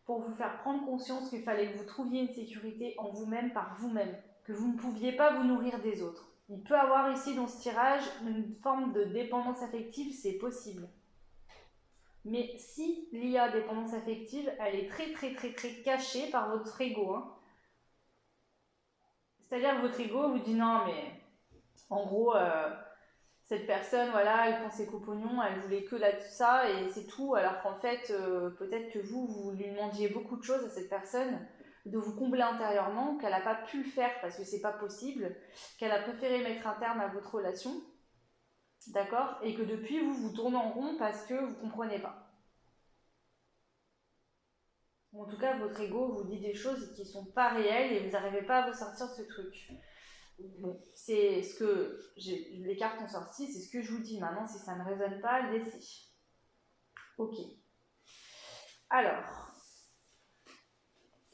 pour vous faire prendre conscience qu'il fallait que vous trouviez une sécurité en vous-même par vous-même, que vous ne pouviez pas vous nourrir des autres. Il peut y avoir ici dans ce tirage une forme de dépendance affective, c'est possible. Mais si l'IA dépendance affective, elle est très très très très cachée par votre ego, hein. C'est-à-dire que votre ego vous dit non mais en gros cette personne voilà elle pensait qu'au pognon, elle voulait que là tout ça et c'est tout, alors qu'en fait peut-être que vous lui demandiez beaucoup de choses à cette personne, de vous combler intérieurement, qu'elle n'a pas pu le faire parce que c'est pas possible, qu'elle a préféré mettre un terme à votre relation, d'accord, et que depuis vous tournez en rond parce que vous comprenez pas. En tout cas, votre ego vous dit des choses qui ne sont pas réelles et vous n'arrivez pas à vous sortir de ce truc. Bon, c'est ce que les cartes ont sorti, c'est ce que je vous dis. Maintenant, si ça ne résonne pas, laissez. Ok. Alors,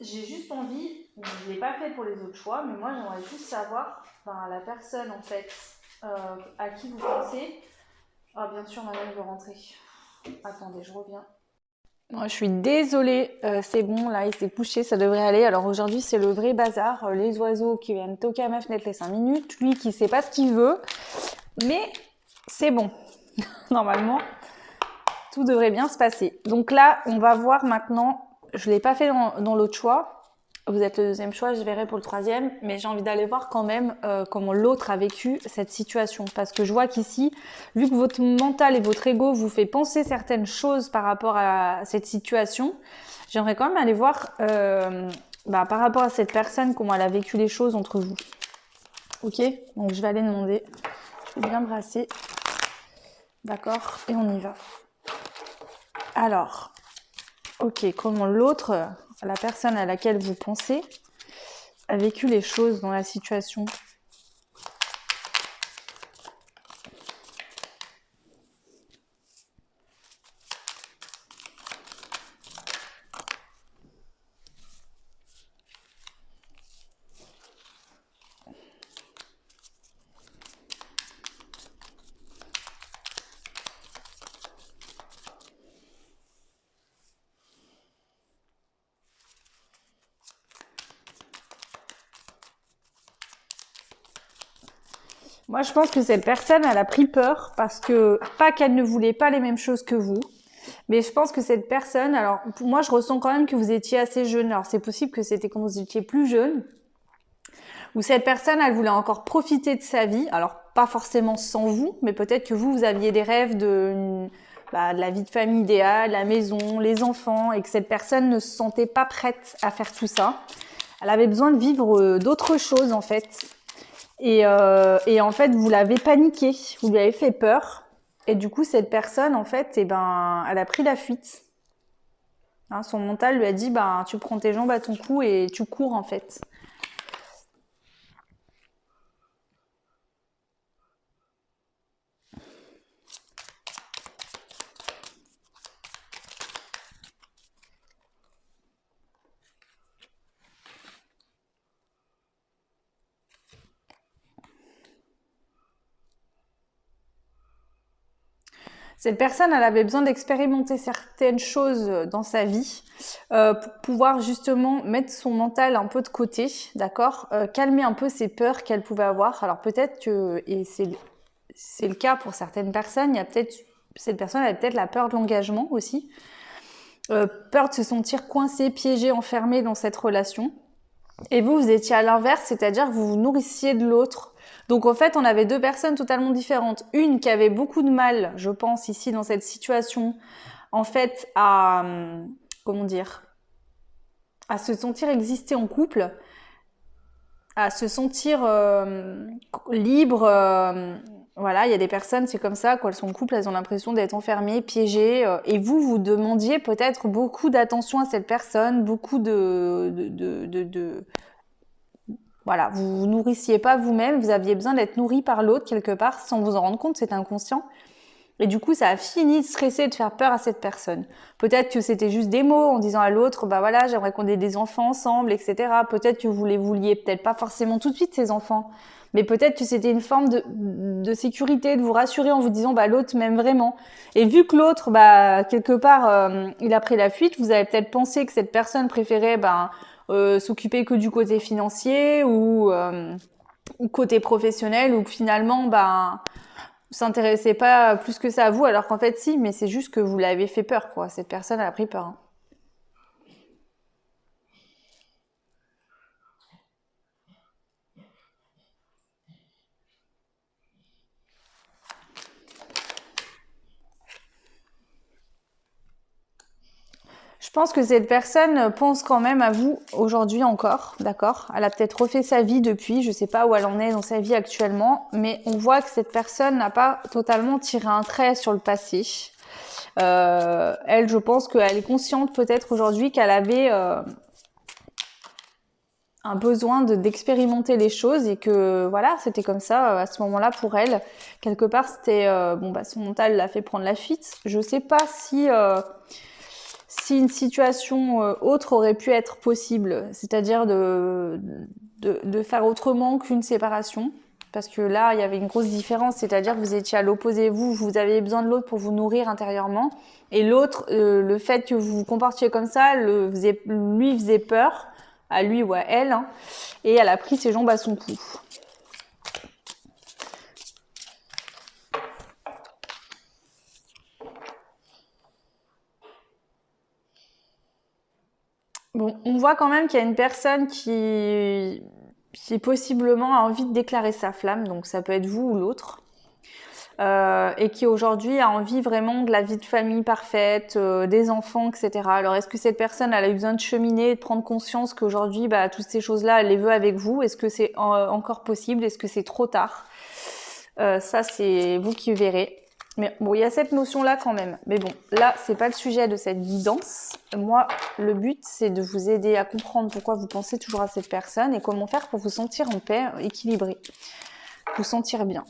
j'ai juste envie, je ne l'ai pas fait pour les autres choix, mais moi j'aimerais juste savoir, la personne en fait, à qui vous pensez. Ah, bien sûr, madame veut rentrer. Attendez, je reviens. Je suis désolée, c'est bon, là il s'est couché, ça devrait aller. Alors aujourd'hui c'est le vrai bazar, les oiseaux qui viennent toquer à ma fenêtre les 5 minutes, lui qui sait pas ce qu'il veut, mais c'est bon. Normalement, tout devrait bien se passer. Donc là, on va voir maintenant, je ne l'ai pas fait dans l'autre choix, vous êtes le deuxième choix, je verrai pour le troisième, mais j'ai envie d'aller voir quand même comment l'autre a vécu cette situation. Parce que je vois qu'ici, vu que votre mental et votre ego vous fait penser certaines choses par rapport à cette situation, j'aimerais quand même aller voir par rapport à cette personne, comment elle a vécu les choses entre vous. Ok, donc je vais aller demander, je vais bien brasser. D'accord, et on y va. Alors, ok, comment l'autre, la personne à laquelle vous pensez, a vécu les choses dans la situation. Moi, je pense que cette personne, elle a pris peur parce que, pas qu'elle ne voulait pas les mêmes choses que vous, mais je pense que cette personne, alors pour moi, je ressens quand même que vous étiez assez jeune. Alors c'est possible que c'était quand vous étiez plus jeune, où cette personne, elle voulait encore profiter de sa vie. Alors pas forcément sans vous, mais peut-être que vous aviez des rêves de la vie de famille idéale, la maison, les enfants, et que cette personne ne se sentait pas prête à faire tout ça. Elle avait besoin de vivre d'autres choses en fait. Et en fait, vous l'avez paniqué, vous lui avez fait peur. Et du coup, cette personne, en fait, elle a pris la fuite. Hein, son mental lui a dit, tu prends tes jambes à ton cou et tu cours, en fait. Cette personne, elle avait besoin d'expérimenter certaines choses dans sa vie pour pouvoir justement mettre son mental un peu de côté, d'accord, calmer un peu ses peurs qu'elle pouvait avoir. Alors peut-être que, et c'est le cas pour certaines personnes, il y a peut-être, cette personne avait peut-être la peur de l'engagement aussi, peur de se sentir coincée, piégée, enfermée dans cette relation. Et vous, vous étiez à l'inverse, c'est-à-dire que vous vous nourrissiez de l'autre. Donc en fait, on avait deux personnes totalement différentes. Une qui avait beaucoup de mal, je pense, ici dans cette situation, en fait, comment dire, à se sentir exister en couple, à se sentir libre. Voilà, il y a des personnes, c'est comme ça, quand elles sont en couple, elles ont l'impression d'être enfermées, piégées. Et vous, vous demandiez peut-être beaucoup d'attention à cette personne, beaucoup voilà, vous vous nourrissiez pas vous-même, vous aviez besoin d'être nourri par l'autre quelque part, sans vous en rendre compte, c'est inconscient. Et du coup, ça a fini de stresser, de faire peur à cette personne. Peut-être que c'était juste des mots en disant à l'autre, bah voilà, j'aimerais qu'on ait des enfants ensemble, etc. Peut-être que vous les vouliez peut-être pas forcément tout de suite, ces enfants. Mais peut-être que c'était une forme de sécurité, de vous rassurer en vous disant, bah l'autre m'aime vraiment. Et vu que l'autre, bah quelque part, il a pris la fuite, vous avez peut-être pensé que cette personne préférait, s'occuper que du côté financier ou côté professionnel, ou que finalement, vous s'intéressez pas plus que ça à vous, alors qu'en fait si, mais c'est juste que vous l'avez fait peur, quoi. Cette personne elle a pris peur, hein. Je pense que cette personne pense quand même à vous aujourd'hui encore, d'accord? Elle a peut-être refait sa vie depuis, je sais pas où elle en est dans sa vie actuellement, mais on voit que cette personne n'a pas totalement tiré un trait sur le passé. Elle, je pense qu'elle est consciente peut-être aujourd'hui qu'elle avait un besoin d'expérimenter les choses et que voilà, c'était comme ça à ce moment-là pour elle. Quelque part, c'était son mental l'a fait prendre la fuite. Je sais pas si une situation autre aurait pu être possible, c'est-à-dire de faire autrement qu'une séparation. Parce que là, il y avait une grosse différence, c'est-à-dire que vous étiez à l'opposé, vous aviez besoin de l'autre pour vous nourrir intérieurement, et l'autre, le fait que vous vous comportiez comme ça, lui faisait peur, à lui ou à elle, hein, et elle a pris ses jambes à son cou. Bon, on voit quand même qu'il y a une personne qui possiblement a envie de déclarer sa flamme, donc ça peut être vous ou l'autre, et qui aujourd'hui a envie vraiment de la vie de famille parfaite, des enfants, etc. Alors est-ce que cette personne elle a eu besoin de cheminer, de prendre conscience qu'aujourd'hui, toutes ces choses-là, elle les veut avec vous? Est-ce que c'est encore possible? Est-ce que c'est trop tard? Ça, c'est vous qui verrez. Mais bon, il y a cette notion-là quand même. Mais bon, là, c'est pas le sujet de cette guidance. Moi, le but, c'est de vous aider à comprendre pourquoi vous pensez toujours à cette personne et comment faire pour vous sentir en paix, équilibré, vous sentir bien.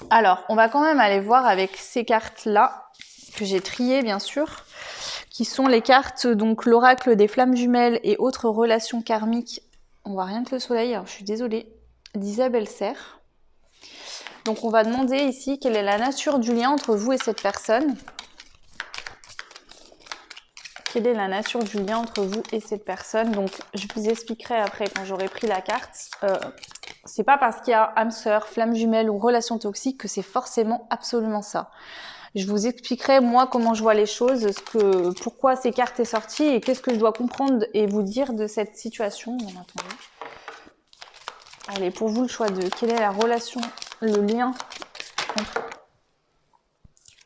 Alors, on va quand même aller voir avec ces cartes-là, que j'ai triées, bien sûr, qui sont les cartes, donc l'oracle des flammes jumelles et autres relations karmiques. On voit rien que le soleil, alors je suis désolée, d'Isabelle Serre. Donc on va demander ici quelle est la nature du lien entre vous et cette personne. Quelle est la nature du lien entre vous et cette personne? Donc je vous expliquerai après quand j'aurai pris la carte. C'est pas parce qu'il y a âme sœur, flamme jumelle ou relation toxique que c'est forcément absolument ça. Je vous expliquerai moi comment je vois les choses, pourquoi ces cartes sont sorties et qu'est-ce que je dois comprendre et vous dire de cette situation. Non, attendez. Allez, pour vous le choix de quelle est la relation, le lien entre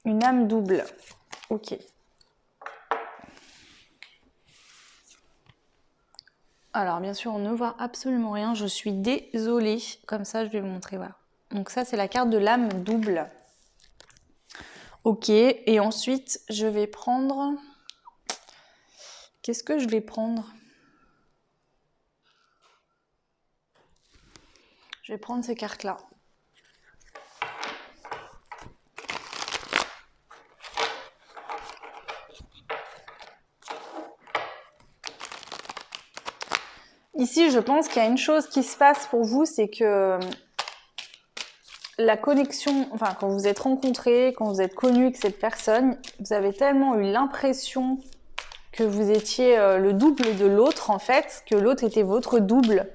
une âme double. Ok. Alors bien sûr on ne voit absolument rien, je suis désolée, comme ça je vais vous montrer, voilà. Donc ça c'est la carte de l'âme double. Ok, et ensuite je vais prendre... Qu'est-ce que je vais prendre? Je vais prendre ces cartes-là. Ici, je pense qu'il y a une chose qui se passe pour vous, c'est que la connexion, enfin quand vous êtes rencontrés, quand vous êtes connus avec cette personne, vous avez tellement eu l'impression que vous étiez le double de l'autre en fait, que l'autre était votre double.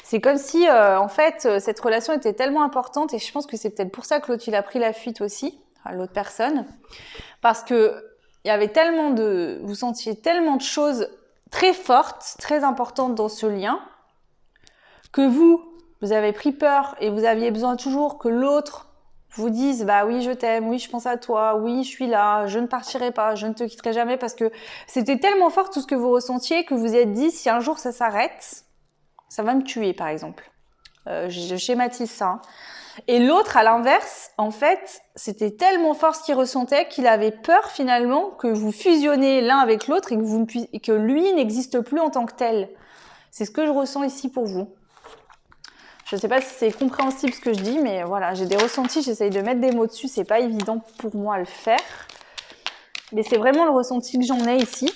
C'est comme si en fait cette relation était tellement importante et je pense que c'est peut-être pour ça que l'autre il a pris la fuite aussi, enfin, l'autre personne, parce que il y avait tellement vous sentiez tellement de choses très fortes, très importantes dans ce lien, que vous avez pris peur et vous aviez besoin toujours que l'autre vous dise bah oui je t'aime, oui je pense à toi, oui je suis là, je ne partirai pas, je ne te quitterai jamais, parce que c'était tellement fort tout ce que vous ressentiez que vous vous êtes dit si un jour ça s'arrête, ça va me tuer par exemple. Je schématise ça. Hein. Et l'autre à l'inverse, en fait, c'était tellement fort ce qu'il ressentait qu'il avait peur finalement que vous fusionnez l'un avec l'autre et que lui n'existe plus en tant que tel. C'est ce que je ressens ici pour vous. Je ne sais pas si c'est compréhensible ce que je dis, mais voilà, j'ai des ressentis, j'essaye de mettre des mots dessus, c'est pas évident pour moi à le faire. Mais c'est vraiment le ressenti que j'en ai ici.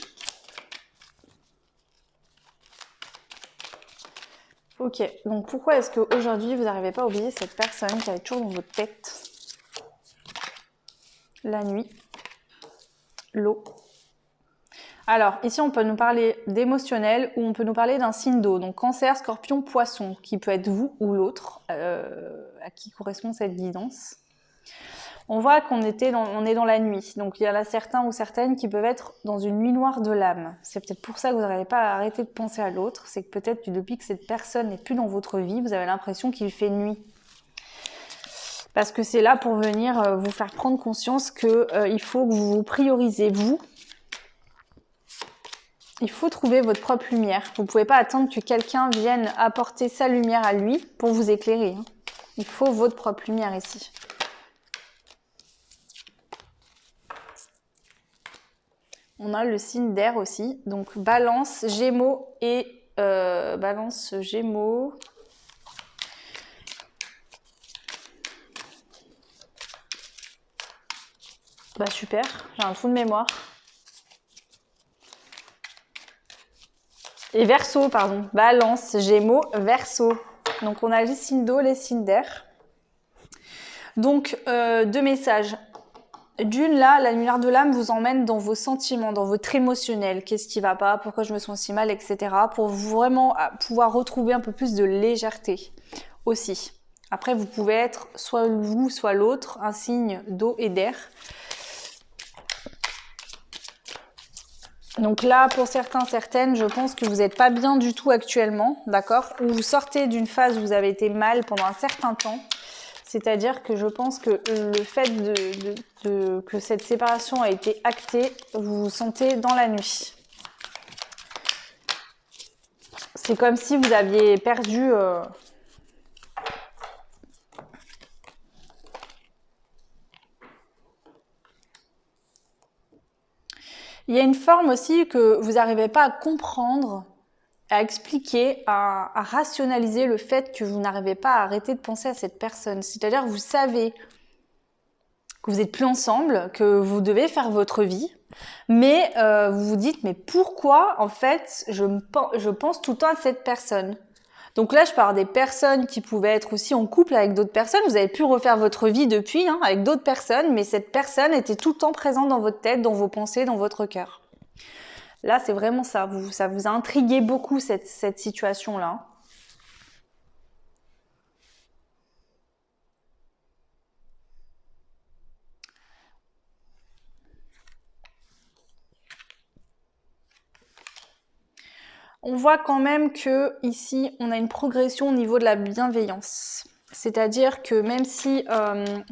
Ok, donc pourquoi est-ce qu'aujourd'hui vous n'arrivez pas à oublier cette personne qui est toujours dans votre tête? La nuit, l'eau. Alors, ici, on peut nous parler d'émotionnel ou on peut nous parler d'un signe d'eau. Donc, cancer, scorpion, poisson, qui peut être vous ou l'autre, à qui correspond cette guidance. On voit qu'on est dans la nuit. Donc, il y en a certains ou certaines qui peuvent être dans une nuit noire de l'âme. C'est peut-être pour ça que vous n'arrivez pas à arrêter de penser à l'autre. C'est que peut-être depuis que cette personne n'est plus dans votre vie, vous avez l'impression qu'il fait nuit. Parce que c'est là pour venir vous faire prendre conscience qu'il faut que vous vous priorisez, vous. Il faut trouver votre propre lumière. Vous ne pouvez pas attendre que quelqu'un vienne apporter sa lumière à lui pour vous éclairer. Il faut votre propre lumière ici. On a le signe d'air aussi. Donc Balance, Gémeaux et... Balance, Gémeaux... Bah super, j'ai un trou de mémoire. Et Verseau, pardon. Balance, Gémeaux, Verseau. Donc on a les signes d'eau, les signes d'air. Donc deux messages. D'une, là, la lumière de l'âme vous emmène dans vos sentiments, dans votre émotionnel. Qu'est-ce qui va pas? Pourquoi je me sens si mal, etc. Pour vraiment pouvoir retrouver un peu plus de légèreté aussi. Après, vous pouvez être soit vous, soit l'autre, un signe d'eau et d'air. Donc là, pour certains, certaines, je pense que vous n'êtes pas bien du tout actuellement, d'accord? Ou vous sortez d'une phase où vous avez été mal pendant un certain temps. C'est-à-dire que je pense que le fait que cette séparation a été actée, vous vous sentez dans la nuit. C'est comme si vous aviez perdu... Il y a une forme aussi que vous n'arrivez pas à comprendre, à expliquer, à rationaliser le fait que vous n'arrivez pas à arrêter de penser à cette personne. C'est-à-dire que vous savez que vous n'êtes plus ensemble, que vous devez faire votre vie, mais vous vous dites, mais pourquoi en fait je pense tout le temps à cette personne? Donc là, je parle des personnes qui pouvaient être aussi en couple avec d'autres personnes. Vous avez pu refaire votre vie depuis, avec d'autres personnes, mais cette personne était tout le temps présente dans votre tête, dans vos pensées, dans votre cœur. Là, c'est vraiment ça. Ça vous a intrigué beaucoup, cette situation-là. On voit quand même que ici, on a une progression au niveau de la bienveillance. C'est-à-dire que même si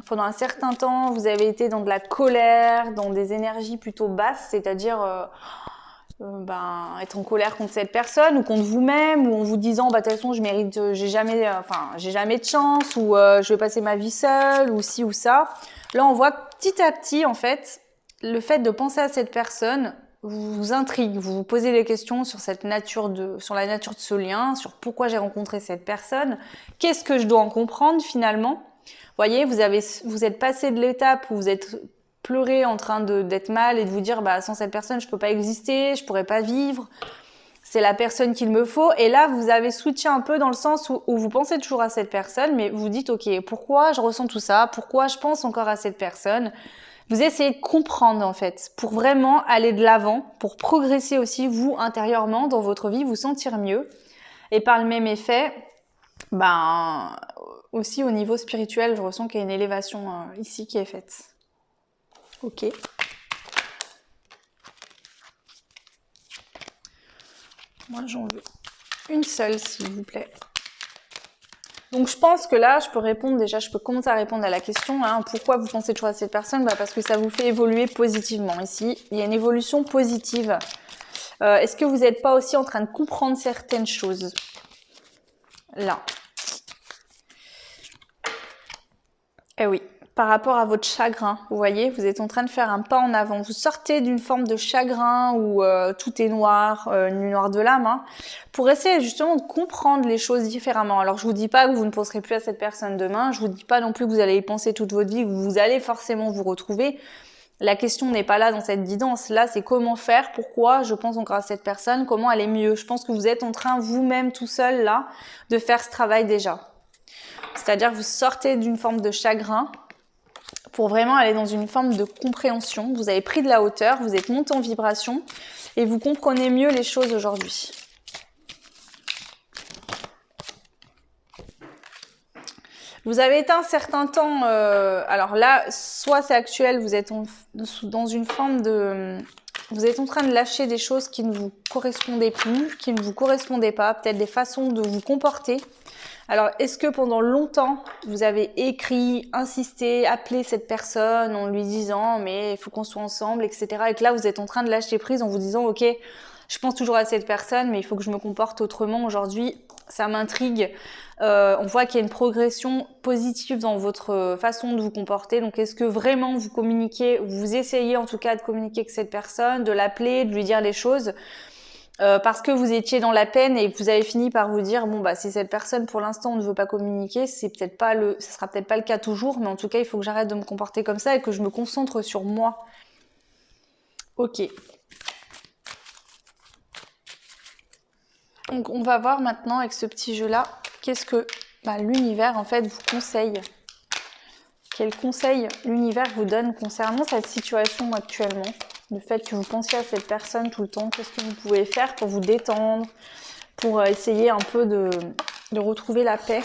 pendant un certain temps, vous avez été dans de la colère, dans des énergies plutôt basses, c'est-à-dire être en colère contre cette personne ou contre vous-même, ou en vous disant bah de toute façon je mérite, j'ai jamais de chance, ou je vais passer ma vie seule, ou ci ou ça. Là, on voit que petit à petit, en fait, le fait de penser à cette personne vous intrigue, vous vous posez des questions sur sur la nature de ce lien, sur pourquoi j'ai rencontré cette personne, qu'est-ce que je dois en comprendre finalement. Vous voyez, vous êtes passé de l'étape où vous êtes pleuré en train d'être mal et de vous dire bah sans cette personne je peux pas exister, je pourrais pas vivre, c'est la personne qu'il me faut. Et là vous avez switché un peu dans le sens où vous pensez toujours à cette personne, mais vous dites ok, pourquoi je ressens tout ça, pourquoi je pense encore à cette personne. Vous essayez de comprendre en fait, pour vraiment aller de l'avant, pour progresser aussi vous intérieurement dans votre vie, vous sentir mieux. Et par le même effet, aussi au niveau spirituel, je ressens qu'il y a une élévation ici qui est faite. Ok. Moi j'en veux une seule s'il vous plaît. Donc je pense que là, je peux répondre déjà, je peux commencer à répondre à la question. Hein, pourquoi vous pensez toujours à cette personne? Bah, parce que ça vous fait évoluer positivement. Ici, il y a une évolution positive. Est-ce que vous n'êtes pas aussi en train de comprendre certaines choses? Là. Eh oui, par rapport à votre chagrin, vous voyez, vous êtes en train de faire un pas en avant. Vous sortez d'une forme de chagrin où tout est noir, une nuit noire de l'âme, hein, pour essayer justement de comprendre les choses différemment. Alors je vous dis pas que vous ne penserez plus à cette personne demain, je vous dis pas non plus que vous allez y penser toute votre vie, que vous allez forcément vous retrouver. La question n'est pas là dans cette guidance. Là, c'est comment faire, pourquoi je pense encore à cette personne, comment elle est mieux. Je pense que vous êtes en train, vous-même, tout seul, là, de faire ce travail déjà. C'est-à-dire que vous sortez d'une forme de chagrin pour vraiment aller dans une forme de compréhension. Vous avez pris de la hauteur, vous êtes monté en vibration et vous comprenez mieux les choses aujourd'hui. Vous avez été un certain temps, alors là, soit c'est actuel, vous êtes dans une forme de... Vous êtes en train de lâcher des choses qui ne vous correspondaient plus, qui ne vous correspondaient pas, peut-être des façons de vous comporter. Alors, est-ce que pendant longtemps, vous avez écrit, insisté, appelé cette personne en lui disant « mais il faut qu'on soit ensemble », etc. Et que là, vous êtes en train de lâcher prise en vous disant « ok, je pense toujours à cette personne, mais il faut que je me comporte autrement aujourd'hui, ça m'intrigue ». On voit qu'il y a une progression positive dans votre façon de vous comporter. Donc, est-ce que vraiment vous communiquez, vous essayez en tout cas de communiquer avec cette personne, de l'appeler, de lui dire les choses parce que vous étiez dans la peine et que vous avez fini par vous dire bon bah si cette personne pour l'instant ne veut pas communiquer, ce sera peut-être pas le cas toujours, mais en tout cas il faut que j'arrête de me comporter comme ça et que je me concentre sur moi. Ok. Donc on va voir maintenant avec ce petit jeu là, qu'est-ce que l'univers en fait vous conseille. Quel conseil l'univers vous donne concernant cette situation actuellement? Le fait que vous pensiez à cette personne tout le temps, qu'est-ce que vous pouvez faire pour vous détendre, pour essayer un peu de retrouver la paix?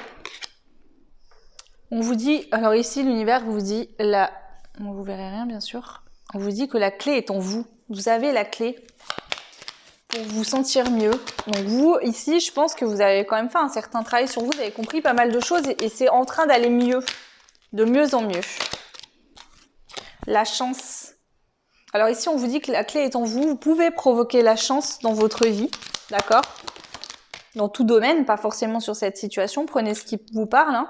On vous dit, alors ici l'univers vous dit, vous verrez rien bien sûr, on vous dit que la clé est en vous. Vous avez la clé pour vous sentir mieux. Donc vous, ici, je pense que vous avez quand même fait un certain travail sur vous, vous avez compris pas mal de choses et c'est en train d'aller mieux, de mieux en mieux. La chance. Alors ici, on vous dit que la clé est en vous. Vous pouvez provoquer la chance dans votre vie, d'accord? Dans tout domaine, pas forcément sur cette situation. Prenez ce qui vous parle. Hein.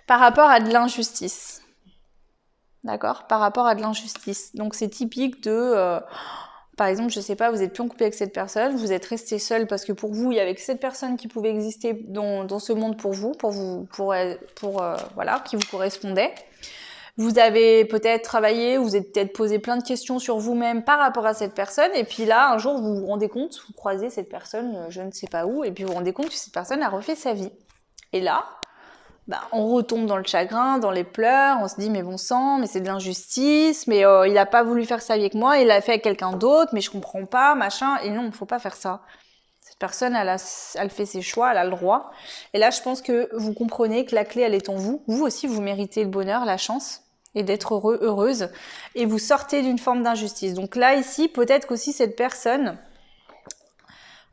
Par rapport à de l'injustice. D'accord? Par rapport à de l'injustice. Donc c'est typique de... par exemple, je sais pas, vous êtes plus en couple avec cette personne, vous êtes resté seul parce que pour vous, il y avait que cette personne qui pouvait exister dans ce monde pour vous, voilà, qui vous correspondait. Vous avez peut-être travaillé, vous êtes peut-être posé plein de questions sur vous-même par rapport à cette personne, et puis là, un jour, vous vous rendez compte, vous croisez cette personne, je ne sais pas où, et puis vous vous rendez compte que cette personne a refait sa vie. Et là, on retombe dans le chagrin, dans les pleurs, on se dit mais bon sang, mais c'est de l'injustice, mais il a pas voulu faire ça avec moi, il l'a fait avec quelqu'un d'autre, mais je comprends pas, machin, et non, faut pas faire ça. Cette personne, elle fait ses choix, elle a le droit. Et là, je pense que vous comprenez que la clé, elle est en vous. Vous aussi, vous méritez le bonheur, la chance, et d'être heureux, heureuse, et vous sortez d'une forme d'injustice. Donc là, ici, peut-être qu'aussi cette personne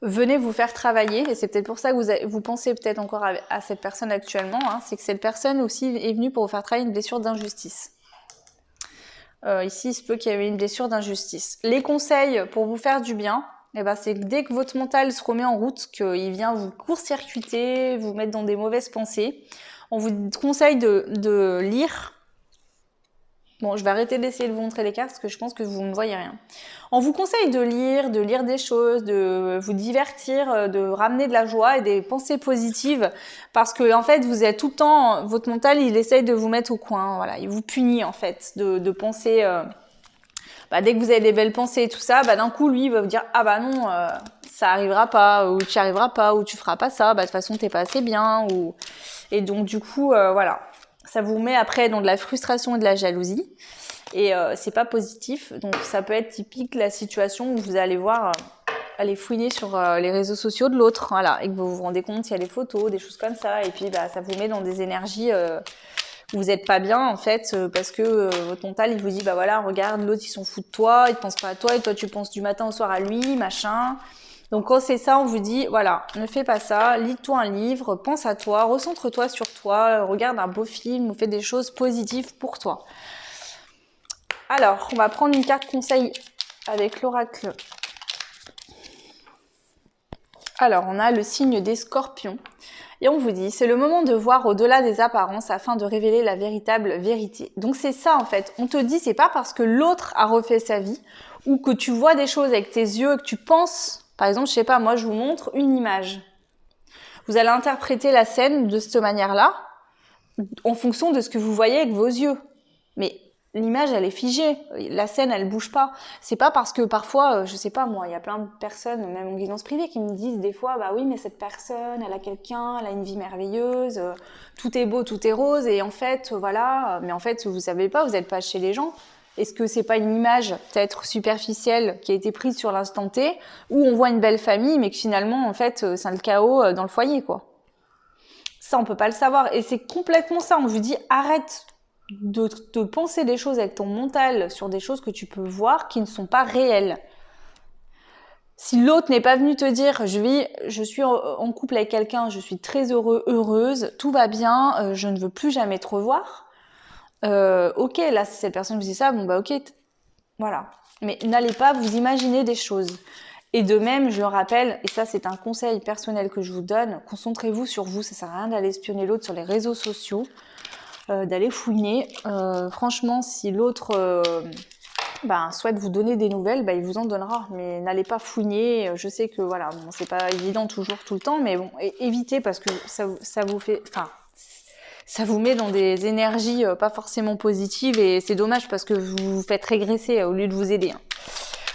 venez vous faire travailler, et c'est peut-être pour ça que vous pensez peut-être encore à cette personne actuellement, hein, c'est que cette personne aussi est venue pour vous faire travailler une blessure d'injustice. Ici, il se peut qu'il y ait une blessure d'injustice. Les conseils pour vous faire du bien, c'est que dès que votre mental se remet en route, qu'il vient vous court-circuiter, vous mettre dans des mauvaises pensées, on vous conseille de lire. Bon, je vais arrêter d'essayer de vous montrer les cartes parce que je pense que vous ne voyez rien. On vous conseille de lire des choses, de vous divertir, de ramener de la joie et des pensées positives parce que en fait, vous êtes tout le temps, votre mental, il essaye de vous mettre au coin, voilà, il vous punit en fait de penser. Dès que vous avez des belles pensées et tout ça, d'un coup, lui, il va vous dire ah bah non, ça arrivera pas, ou tu n'y arriveras pas, ou tu feras pas ça, de toute façon, t'es pas assez bien, ou et donc du coup, voilà. Ça vous met après dans de la frustration et de la jalousie. Et c'est pas positif. Donc ça peut être typique la situation où vous allez voir, aller fouiner sur les réseaux sociaux de l'autre. Voilà. Et que vous vous rendez compte, il y a des photos, des choses comme ça. Et puis ça vous met dans des énergies où vous n'êtes pas bien en fait. Parce que votre mental il vous dit voilà, regarde, l'autre il s'en fout de toi, il te pense pas à toi. Et toi tu penses du matin au soir à lui, machin. Donc quand c'est ça, on vous dit, voilà, ne fais pas ça, lis-toi un livre, pense à toi, recentre-toi sur toi, regarde un beau film ou fais des choses positives pour toi. Alors, on va prendre une carte conseil avec l'oracle. Alors, on a le signe des scorpions. Et on vous dit, c'est le moment de voir au-delà des apparences afin de révéler la véritable vérité. Donc c'est ça en fait. On te dit, c'est pas parce que l'autre a refait sa vie ou que tu vois des choses avec tes yeux et que tu penses, par exemple, je sais pas, moi je vous montre une image. Vous allez interpréter la scène de cette manière-là en fonction de ce que vous voyez avec vos yeux. Mais l'image, elle est figée. La scène, elle bouge pas. C'est pas parce que parfois, je sais pas moi, il y a plein de personnes, même en guidance privée, qui me disent des fois, bah oui, mais cette personne, elle a quelqu'un, elle a une vie merveilleuse, tout est beau, tout est rose, et en fait, voilà. Mais en fait, vous savez pas, vous êtes pas chez les gens. Est-ce que c'est pas une image peut-être superficielle qui a été prise sur l'instant T, où on voit une belle famille, mais que finalement, en fait, c'est le chaos dans le foyer, quoi. Ça, on peut pas le savoir. Et c'est complètement ça. On vous dit, arrête de penser des choses avec ton mental sur des choses que tu peux voir qui ne sont pas réelles. Si l'autre n'est pas venu te dire, je suis en couple avec quelqu'un, je suis très heureuse, tout va bien, je ne veux plus jamais te revoir. Ok, là, si cette personne vous dit ça, bon bah ok, voilà. Mais n'allez pas vous imaginer des choses. Et de même, je le rappelle, et ça c'est un conseil personnel que je vous donne, concentrez-vous sur vous, ça sert à rien d'aller espionner l'autre sur les réseaux sociaux, d'aller fouiner. Franchement, si l'autre souhaite vous donner des nouvelles, il vous en donnera, mais n'allez pas fouiner. Je sais que voilà, bon, c'est pas évident toujours tout le temps, mais bon, évitez parce que ça vous fait, enfin, ça vous met dans des énergies pas forcément positives et c'est dommage parce que vous vous faites régresser au lieu de vous aider. Hein.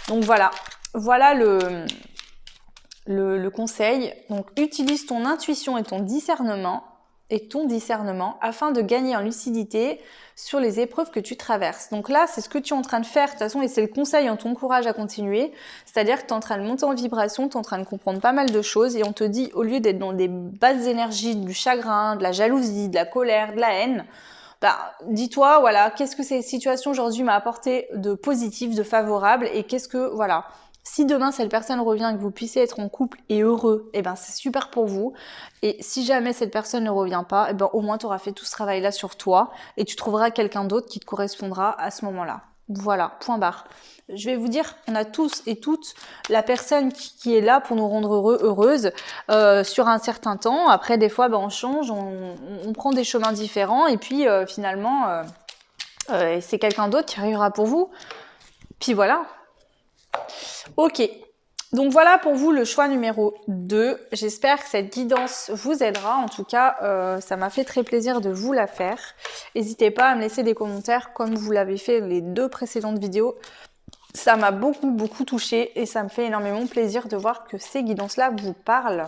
Donc voilà, voilà le conseil. Donc utilise ton intuition et ton discernement afin de gagner en lucidité sur les épreuves que tu traverses. Donc là, c'est ce que tu es en train de faire de toute façon et c'est le conseil, on t'encourage à continuer. C'est-à-dire que tu es en train de monter en vibration, tu es en train de comprendre pas mal de choses et on te dit, au lieu d'être dans des basses énergies, du chagrin, de la jalousie, de la colère, de la haine, dis-toi, voilà, qu'est-ce que cette situation aujourd'hui m'a apporté de positif, de favorable et qu'est-ce que, voilà. Si demain cette personne revient et que vous puissiez être en couple et heureux, c'est super pour vous. Et si jamais cette personne ne revient pas, au moins tu auras fait tout ce travail-là sur toi et tu trouveras quelqu'un d'autre qui te correspondra à ce moment-là. Voilà, point barre. Je vais vous dire, on a tous et toutes la personne qui est là pour nous rendre heureuses sur un certain temps. Après, des fois, on change, on prend des chemins différents et puis finalement, c'est quelqu'un d'autre qui arrivera pour vous. Puis voilà. Ok, donc voilà pour vous le choix numéro 2. J'espère que cette guidance vous aidera. En tout cas, ça m'a fait très plaisir de vous la faire. N'hésitez pas à me laisser des commentaires comme vous l'avez fait les 2 précédentes vidéos. Ça m'a beaucoup touchée et ça me fait énormément plaisir de voir que ces guidances-là vous parlent.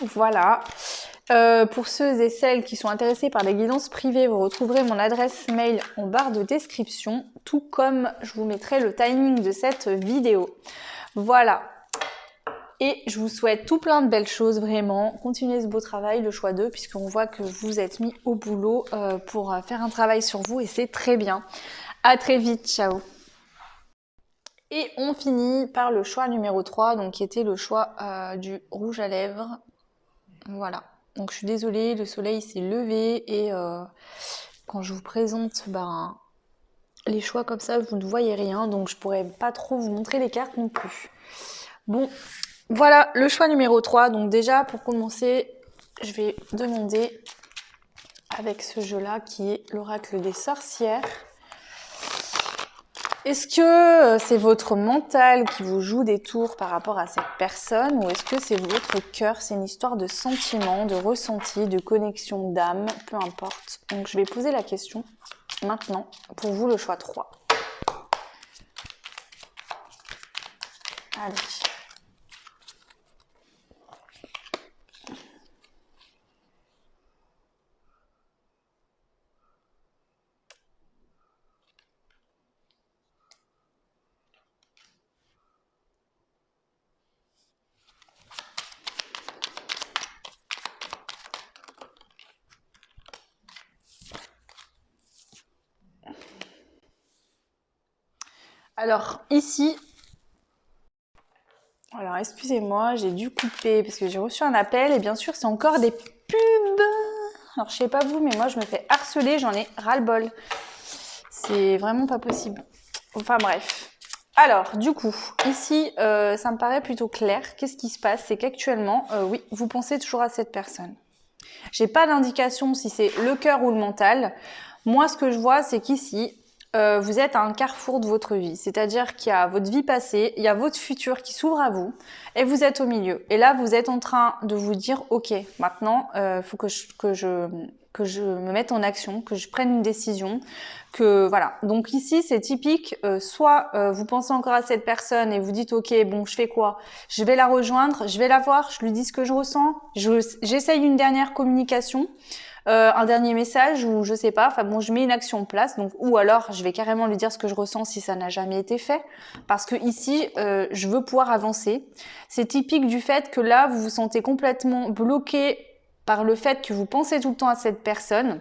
Voilà. Pour ceux et celles qui sont intéressés par des guidances privées, vous retrouverez mon adresse mail en barre de description, tout comme je vous mettrai le timing de cette vidéo. Voilà. Et je vous souhaite tout plein de belles choses, vraiment. Continuez ce beau travail, le choix 2, puisqu'on voit que vous êtes mis au boulot pour faire un travail sur vous et c'est très bien. À très vite, ciao. Et on finit par le choix numéro 3, donc qui était le choix du rouge à lèvres. Voilà. Donc je suis désolée, le soleil s'est levé et quand je vous présente les choix comme ça, vous ne voyez rien, donc je pourrais pas trop vous montrer les cartes non plus. Bon, voilà le choix numéro 3. Donc déjà, pour commencer, je vais demander avec ce jeu-là qui est l'oracle des sorcières. Est-ce que c'est votre mental qui vous joue des tours par rapport à cette personne ou est-ce que c'est votre cœur? C'est une histoire de sentiment, de ressenti, de connexion d'âme, peu importe. Donc je vais poser la question maintenant. Pour vous, le choix 3. Allez. Alors ici, Alors, excusez-moi, j'ai dû couper parce que j'ai reçu un appel et bien sûr, c'est encore des pubs. Alors, je sais pas vous, mais moi, je me fais harceler, j'en ai ras-le-bol. C'est vraiment pas possible. Enfin, bref. Alors, du coup, ici, ça me paraît plutôt clair. Qu'est-ce qui se passe? C'est qu'actuellement, oui, vous pensez toujours à cette personne. J'ai pas d'indication si c'est le cœur ou le mental. Moi, ce que je vois, c'est qu'ici, vous êtes à un carrefour de votre vie. C'est-à-dire qu'il y a votre vie passée, il y a votre futur qui s'ouvre à vous, et vous êtes au milieu. Et là, vous êtes en train de vous dire, ok, maintenant, faut que je me mette en action, que je prenne une décision, que voilà. Donc ici, c'est typique. Soit vous pensez encore à cette personne et vous dites, ok, bon, je fais quoi? Je vais la rejoindre, je vais la voir, je lui dis ce que je ressens, j'essaye une dernière communication. Un dernier message ou je sais pas, enfin bon, je mets une action en place, donc ou alors je vais carrément lui dire ce que je ressens si ça n'a jamais été fait, parce que ici je veux pouvoir avancer. C'est typique du fait que là vous vous sentez complètement bloqué par le fait que vous pensez tout le temps à cette personne.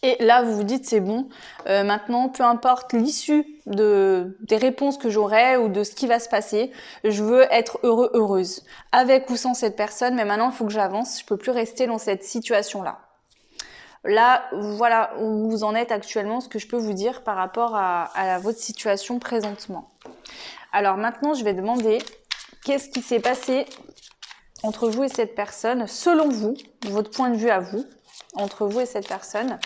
Et là, vous vous dites, c'est bon, maintenant, peu importe l'issue des réponses que j'aurai ou de ce qui va se passer, je veux être heureux, heureuse, avec ou sans cette personne, mais maintenant, il faut que j'avance, je peux plus rester dans cette situation-là. Là, voilà où vous en êtes actuellement, ce que je peux vous dire par rapport à votre situation présentement. Alors maintenant, je vais demander qu'est-ce qui s'est passé entre vous et cette personne, selon vous, votre point de vue à vous, entre vous et cette personne.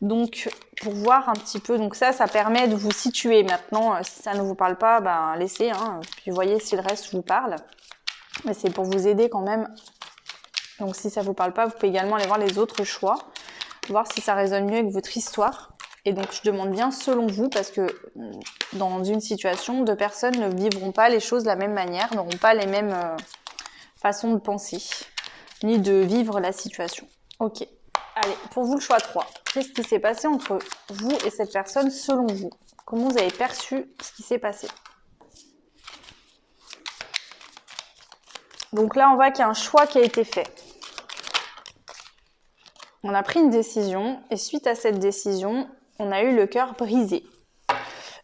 Donc, pour voir un petit peu, donc ça permet de vous situer. Maintenant, si ça ne vous parle pas, ben laissez, hein, puis voyez si le reste vous parle. Mais c'est pour vous aider quand même. Donc, si ça vous parle pas, vous pouvez également aller voir les autres choix, voir si ça résonne mieux avec votre histoire. Et donc, je demande bien selon vous, parce que dans une situation, deux personnes ne vivront pas les choses de la même manière, n'auront pas les mêmes façons de penser, ni de vivre la situation. Ok. Allez, pour vous, le choix 3. Qu'est-ce qui s'est passé entre vous et cette personne selon vous? Comment vous avez perçu ce qui s'est passé? Donc là, on voit qu'il y a un choix qui a été fait. On a pris une décision et suite à cette décision, on a eu le cœur brisé.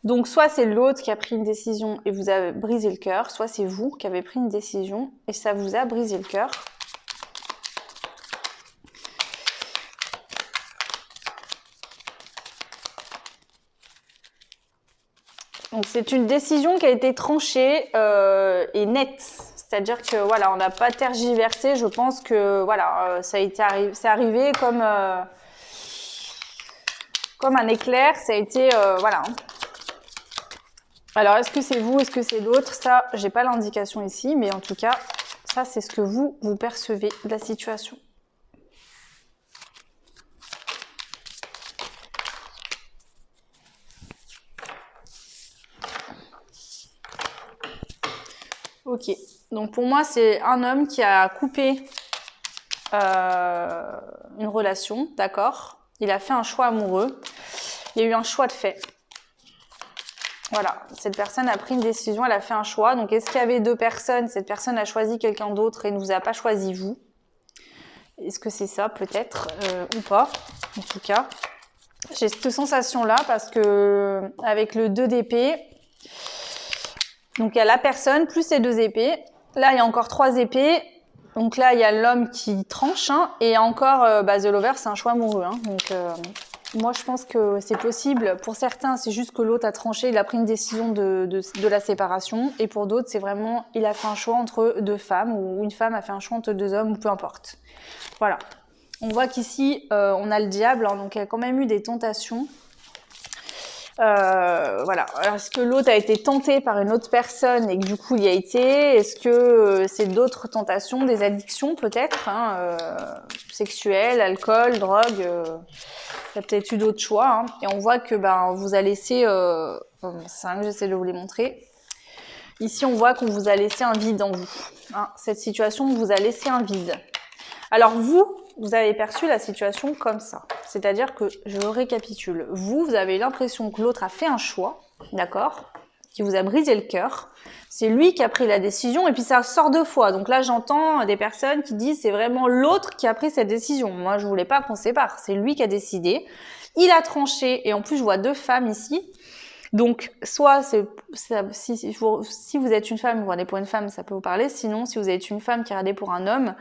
Donc soit c'est l'autre qui a pris une décision et vous a brisé le cœur, soit c'est vous qui avez pris une décision et ça vous a brisé le cœur. Donc c'est une décision qui a été tranchée et nette. C'est-à-dire que voilà, on n'a pas tergiversé. Je pense que voilà, c'est arrivé comme un éclair. Ça a été voilà. Alors est-ce que c'est vous, est-ce que c'est l'autre? Ça, j'ai pas l'indication ici, mais en tout cas, ça c'est ce que vous percevez de la situation. Ok, donc pour moi c'est un homme qui a coupé une relation, d'accord? Il a fait un choix amoureux, il y a eu un choix de fait. Voilà, cette personne a pris une décision, elle a fait un choix. Donc est-ce qu'il y avait deux personnes? Cette personne a choisi quelqu'un d'autre et ne vous a pas choisi vous. Est-ce que c'est ça peut-être ou pas? En tout cas, j'ai cette sensation-là parce que avec le 2 d'épée, donc il y a la personne plus ces 2 épées. Là, il y a encore 3 épées. Donc là, il y a l'homme qui tranche. Hein, et encore, The Lover, c'est un choix amoureux. Hein, donc moi, je pense que c'est possible. Pour certains, c'est juste que l'autre a tranché. Il a pris une décision de la séparation. Et pour d'autres, c'est vraiment, il a fait un choix entre deux femmes. Ou une femme a fait un choix entre deux hommes. Ou peu importe. Voilà. On voit qu'ici, on a le diable. Hein, donc il y a quand même eu des tentations. Voilà. Alors, est-ce que l'autre a été tenté par une autre personne et que du coup il y a été? Est-ce que c'est d'autres tentations, des addictions peut-être, hein, sexuelles, alcool, drogue? Il y a peut-être eu d'autres choix. Hein. Et on voit que vous a laissé. C'est rien que j'essaie de vous les montrer. Ici, on voit qu'on vous a laissé un vide en vous. Hein. Cette situation vous a laissé un vide. Alors vous avez perçu la situation comme ça. C'est-à-dire que, je récapitule, vous avez l'impression que l'autre a fait un choix, d'accord, qui vous a brisé le cœur. C'est lui qui a pris la décision et puis ça sort 2 fois. Donc là, j'entends des personnes qui disent c'est vraiment l'autre qui a pris cette décision. Moi, je voulais pas qu'on sépare. C'est lui qui a décidé. Il a tranché et en plus, je vois 2 femmes ici. Donc, soit si vous êtes une femme, vous regardez pour une femme, ça peut vous parler. Sinon, si vous êtes une femme qui regarde pour un homme,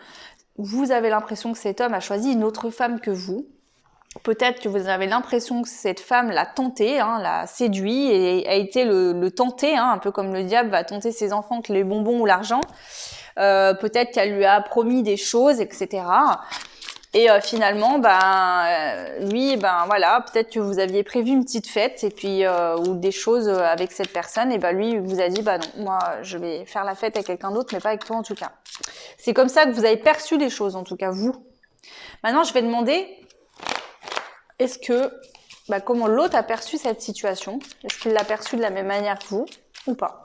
vous avez l'impression que cet homme a choisi une autre femme que vous. Peut-être que vous avez l'impression que cette femme l'a tenté, hein, l'a séduit et a été le tenter, hein, un peu comme le diable va tenter ses enfants avec les bonbons ou l'argent. Peut-être qu'elle lui a promis des choses, etc. Et finalement, lui, voilà, peut-être que vous aviez prévu une petite fête et puis ou des choses avec cette personne, et lui il vous a dit non, moi je vais faire la fête avec quelqu'un d'autre, mais pas avec toi en tout cas. C'est comme ça que vous avez perçu les choses, en tout cas vous. Maintenant, je vais demander, est-ce que comment l'autre a perçu cette situation? Est-ce qu'il l'a perçu de la même manière que vous ou pas?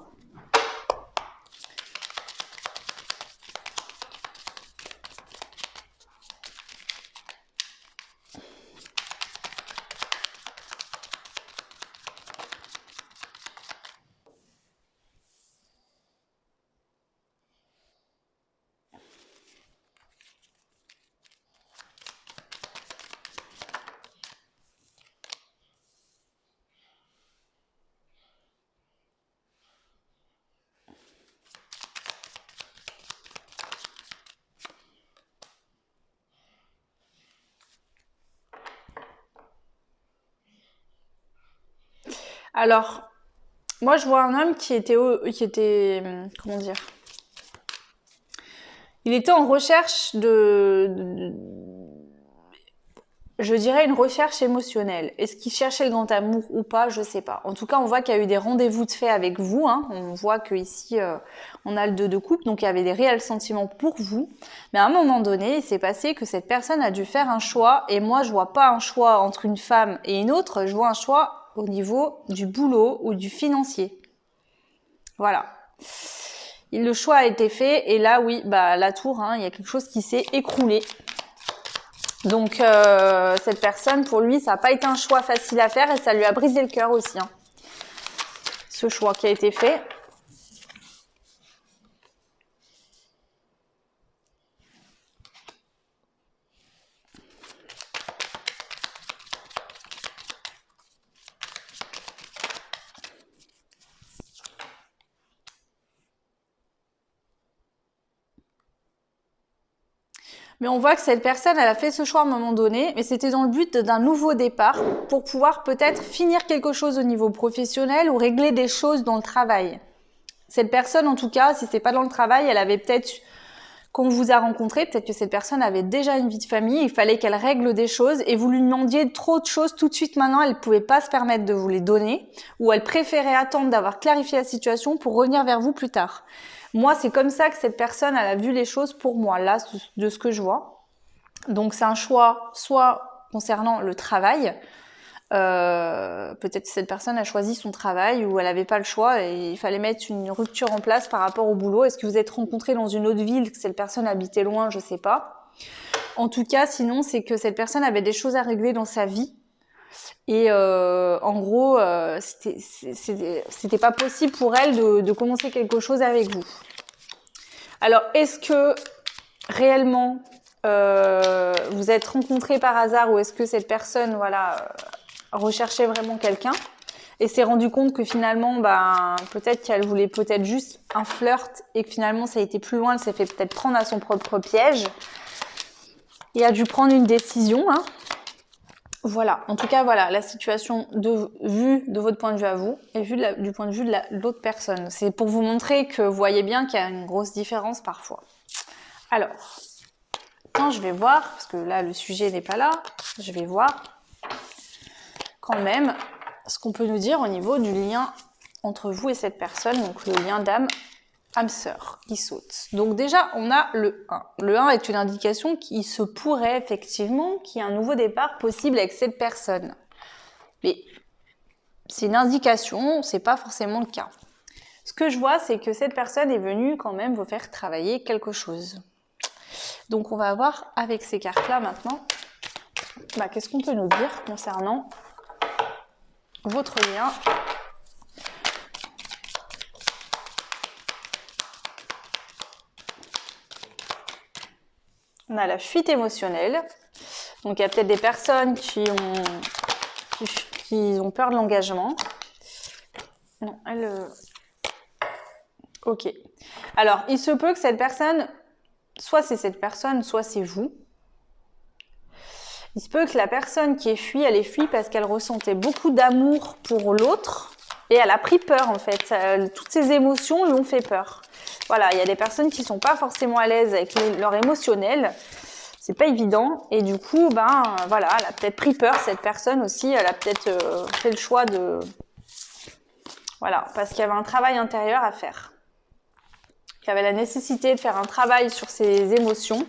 Alors, moi je vois un homme qui était comment dire? Il était en recherche je dirais une recherche émotionnelle. Est-ce qu'il cherchait le grand amour ou pas? Je sais pas. En tout cas, on voit qu'il y a eu des rendez-vous de fait avec vous. Hein. On voit qu'ici, on a le 2 de coupe, donc il y avait des réels sentiments pour vous. Mais à un moment donné, il s'est passé que cette personne a dû faire un choix. Et moi, je vois pas un choix entre une femme et une autre. Je vois un choix au niveau du boulot ou du financier. Voilà. Le choix a été fait. Et là, oui, la tour, hein, il y a quelque chose qui s'est écroulé. Donc cette personne, pour lui, ça n'a pas été un choix facile à faire et ça lui a brisé le cœur aussi, hein, ce choix qui a été fait. Mais on voit que cette personne, elle a fait ce choix à un moment donné, mais c'était dans le but d'un nouveau départ pour pouvoir peut-être finir quelque chose au niveau professionnel ou régler des choses dans le travail. Cette personne, en tout cas, si c'est pas dans le travail, elle avait peut-être, quand on vous a rencontré, peut-être que cette personne avait déjà une vie de famille, il fallait qu'elle règle des choses et vous lui demandiez trop de choses tout de suite maintenant, elle pouvait pas se permettre de vous les donner ou elle préférait attendre d'avoir clarifié la situation pour revenir vers vous plus tard. Moi, c'est comme ça que cette personne, elle a vu les choses pour moi, là, de ce que je vois. Donc, c'est un choix, soit concernant le travail, peut-être que cette personne a choisi son travail ou elle n'avait pas le choix et il fallait mettre une rupture en place par rapport au boulot. Est-ce que vous êtes rencontrés dans une autre ville, que cette personne habitait loin, je sais pas. En tout cas, sinon, c'est que cette personne avait des choses à régler dans sa vie. Et en gros, c'était pas possible pour elle de commencer quelque chose avec vous. Alors, est-ce que réellement vous êtes rencontrés par hasard ou est-ce que cette personne, voilà, recherchait vraiment quelqu'un et s'est rendu compte que finalement, peut-être qu'elle voulait peut-être juste un flirt et que finalement ça a été plus loin, elle s'est fait peut-être prendre à son propre piège et a dû prendre une décision, hein. Voilà, en tout cas, voilà, la situation vue de votre point de vue à vous et vue du point de vue de l'autre personne. C'est pour vous montrer que vous voyez bien qu'il y a une grosse différence parfois. Alors, quand je vais voir, parce que là, le sujet n'est pas là, je vais voir quand même ce qu'on peut nous dire au niveau du lien entre vous et cette personne, donc le lien d'âme sœur qui saute. Donc déjà, on a le 1. Le 1 est une indication qu'il se pourrait effectivement qu'il y ait un nouveau départ possible avec cette personne. Mais c'est une indication, c'est pas forcément le cas. Ce que je vois, c'est que cette personne est venue quand même vous faire travailler quelque chose. Donc on va voir avec ces cartes-là maintenant, qu'est-ce qu'on peut nous dire concernant votre lien. On a la fuite émotionnelle. Donc il y a peut-être des personnes qui ont peur de l'engagement. Non, elle... Ok. Alors, il se peut que cette personne, soit c'est cette personne, soit c'est vous. Il se peut que la personne qui ait fui, elle ait fui parce qu'elle ressentait beaucoup d'amour pour l'autre et elle a pris peur en fait. Toutes ces émotions lui ont fait peur. Voilà, il y a des personnes qui sont pas forcément à l'aise avec leur émotionnel. C'est pas évident et du coup, voilà, elle a peut-être pris peur cette personne aussi. Elle a peut-être fait le choix de... Voilà, parce qu'il y avait un travail intérieur à faire. Il y avait la nécessité de faire un travail sur ses émotions.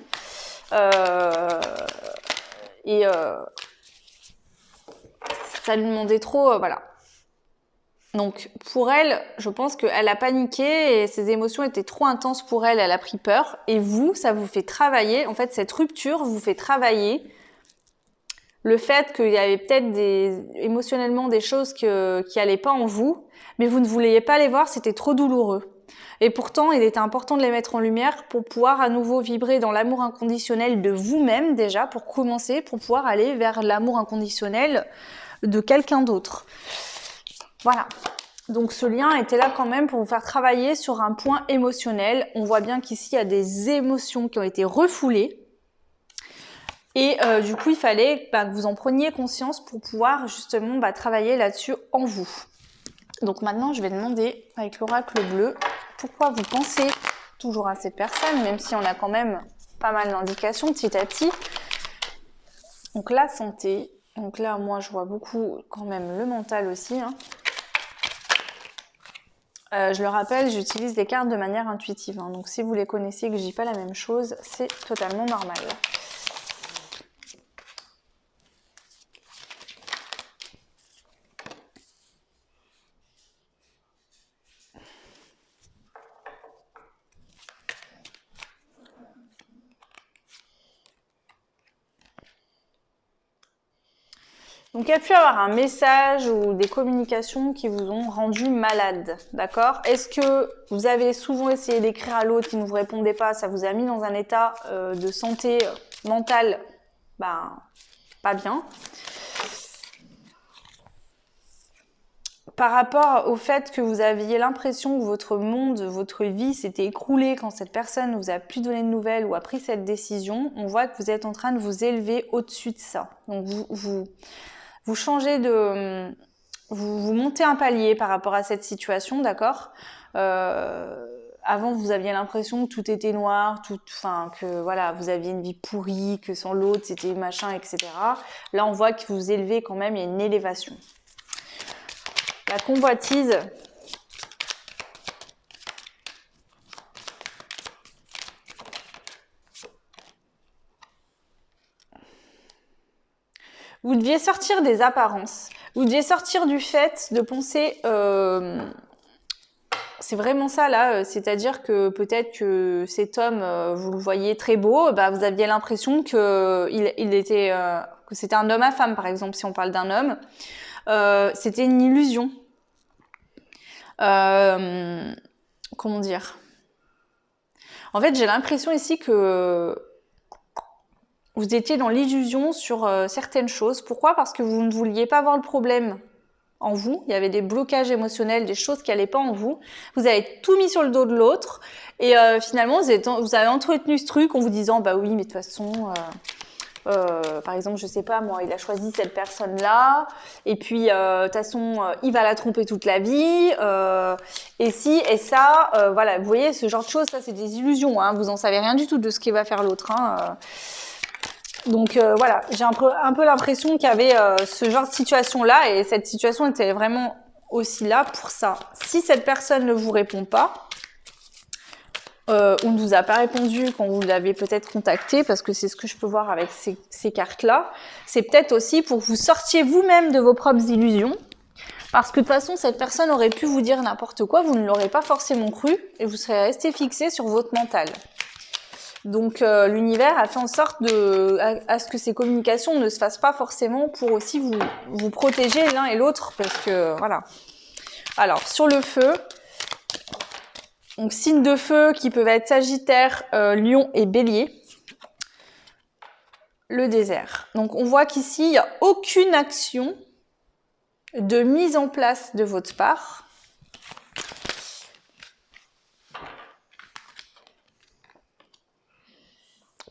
Et ça lui demandait trop, voilà. Donc pour elle, je pense qu'elle a paniqué et ses émotions étaient trop intenses pour elle, elle a pris peur. Et vous, ça vous fait travailler, en fait cette rupture vous fait travailler le fait qu'il y avait peut-être émotionnellement des choses qui allaient pas en vous, mais vous ne vouliez pas les voir, c'était trop douloureux. Et pourtant, il était important de les mettre en lumière pour pouvoir à nouveau vibrer dans l'amour inconditionnel de vous-même déjà, pour commencer, pour pouvoir aller vers l'amour inconditionnel de quelqu'un d'autre. Voilà. Donc ce lien était là quand même pour vous faire travailler sur un point émotionnel. On voit bien qu'ici, il y a des émotions qui ont été refoulées. Et du coup, il fallait que vous en preniez conscience pour pouvoir justement travailler là-dessus en vous. Donc maintenant, je vais demander avec l'oracle bleu pourquoi vous pensez toujours à cette personne, même si on a quand même pas mal d'indications petit à petit. Donc la santé, donc là moi je vois beaucoup quand même le mental aussi. Je le rappelle, j'utilise les cartes de manière intuitive, donc si vous les connaissez et que je dis pas la même chose, c'est totalement normal. Donc il y a pu avoir un message ou des communications qui vous ont rendu malade, d'accord? Est-ce que vous avez souvent essayé d'écrire à l'autre qui ne vous répondait pas, ça vous a mis dans un état de santé mentale, pas bien? Par rapport au fait que vous aviez l'impression que votre monde, votre vie s'était écroulée quand cette personne ne vous a plus donné de nouvelles ou a pris cette décision, on voit que vous êtes en train de vous élever au-dessus de ça. Donc vous changez de... Vous montez un palier par rapport à cette situation, d'accord? Avant, vous aviez l'impression que tout était noir, que voilà, vous aviez une vie pourrie, que sans l'autre, c'était machin, etc. Là, on voit que vous élevez quand même, il y a une élévation. La convoitise. Vous deviez sortir des apparences. Vous deviez sortir du fait de penser... c'est vraiment ça là, c'est-à-dire que peut-être que cet homme, vous le voyez très beau, vous aviez l'impression que que c'était un homme à femme, par exemple, si on parle d'un homme. C'était une illusion. Comment dire? En fait, j'ai l'impression ici que vous étiez dans l'illusion sur certaines choses. Pourquoi? Parce que vous ne vouliez pas voir le problème en vous. Il y avait des blocages émotionnels, des choses qui n'allaient pas en vous. Vous avez tout mis sur le dos de l'autre. Et finalement, vous avez entretenu ce truc en vous disant, bah oui, mais de toute façon... par exemple, je sais pas moi, il a choisi cette personne-là, et puis de toute façon, il va la tromper toute la vie, et si et ça, voilà, vous voyez ce genre de choses, ça c'est des illusions, vous en savez rien du tout de ce qu'il va faire l'autre. Donc voilà, j'ai un peu l'impression qu'il y avait ce genre de situation-là, et cette situation était vraiment aussi là pour ça. Si cette personne ne vous répond pas, ou ne vous a pas répondu quand vous l'avez peut-être contacté, parce que c'est ce que je peux voir avec ces cartes-là, c'est peut-être aussi pour que vous sortiez vous-même de vos propres illusions, parce que de toute façon, cette personne aurait pu vous dire n'importe quoi, vous ne l'aurez pas forcément cru, et vous serez resté fixé sur votre mental. Donc l'univers a fait en sorte à ce que ces communications ne se fassent pas forcément pour aussi vous protéger l'un et l'autre, parce que voilà. Alors sur le feu, donc signes de feu qui peuvent être Sagittaire, Lion et Bélier. Le désert. Donc on voit qu'ici, il n'y a aucune action de mise en place de votre part.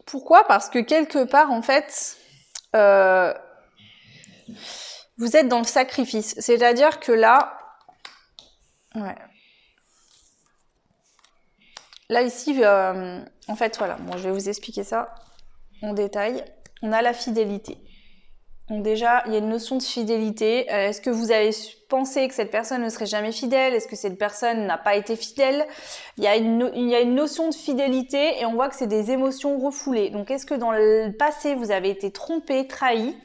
Pourquoi? Parce que quelque part, en fait, vous êtes dans le sacrifice. C'est-à-dire que là, ouais. Là, ici, en fait, voilà, bon, je vais vous expliquer ça en détail. On a la fidélité. Donc déjà, il y a une notion de fidélité. Est-ce que vous avez pensé que cette personne ne serait jamais fidèle? Est-ce que cette personne n'a pas été fidèle? Il y a une notion de fidélité et on voit que c'est des émotions refoulées. Donc est-ce que dans le passé, vous avez été trompé, trahi?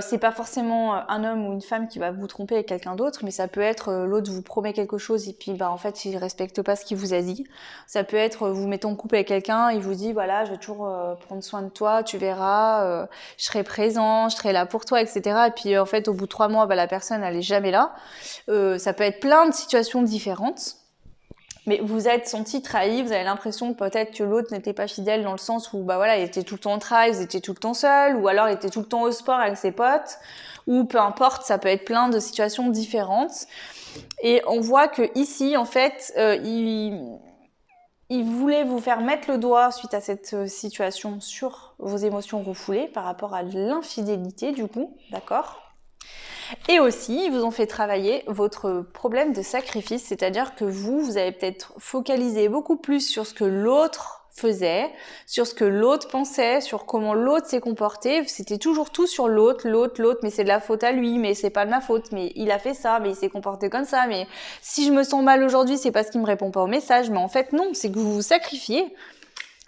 C'est pas forcément un homme ou une femme qui va vous tromper avec quelqu'un d'autre, mais ça peut être l'autre vous promet quelque chose et puis bah en fait il respecte pas ce qu'il vous a dit. Ça peut être vous mettez en couple avec quelqu'un, il vous dit voilà je vais toujours prendre soin de toi, tu verras, je serai présent, je serai là pour toi, etc. Et puis en fait au bout de 3 mois bah la personne elle est jamais là. Ça peut être plein de situations différentes. Mais vous êtes senti trahi, vous avez l'impression peut-être que l'autre n'était pas fidèle dans le sens où bah voilà, il était tout le temps au travail, vous étiez tout le temps seul, ou alors il était tout le temps au sport avec ses potes, ou peu importe, ça peut être plein de situations différentes. Et on voit que ici, en fait, il voulait vous faire mettre le doigt suite à cette situation sur vos émotions refoulées par rapport à l'infidélité du coup, d'accord ? Et aussi, ils vous ont fait travailler votre problème de sacrifice, c'est-à-dire que vous avez peut-être focalisé beaucoup plus sur ce que l'autre faisait, sur ce que l'autre pensait, sur comment l'autre s'est comporté. C'était toujours tout sur l'autre, mais c'est de la faute à lui, mais c'est pas de ma faute, mais il a fait ça, mais il s'est comporté comme ça, mais si je me sens mal aujourd'hui, c'est parce qu'il me répond pas au message. Mais en fait, non, c'est que vous vous sacrifiez.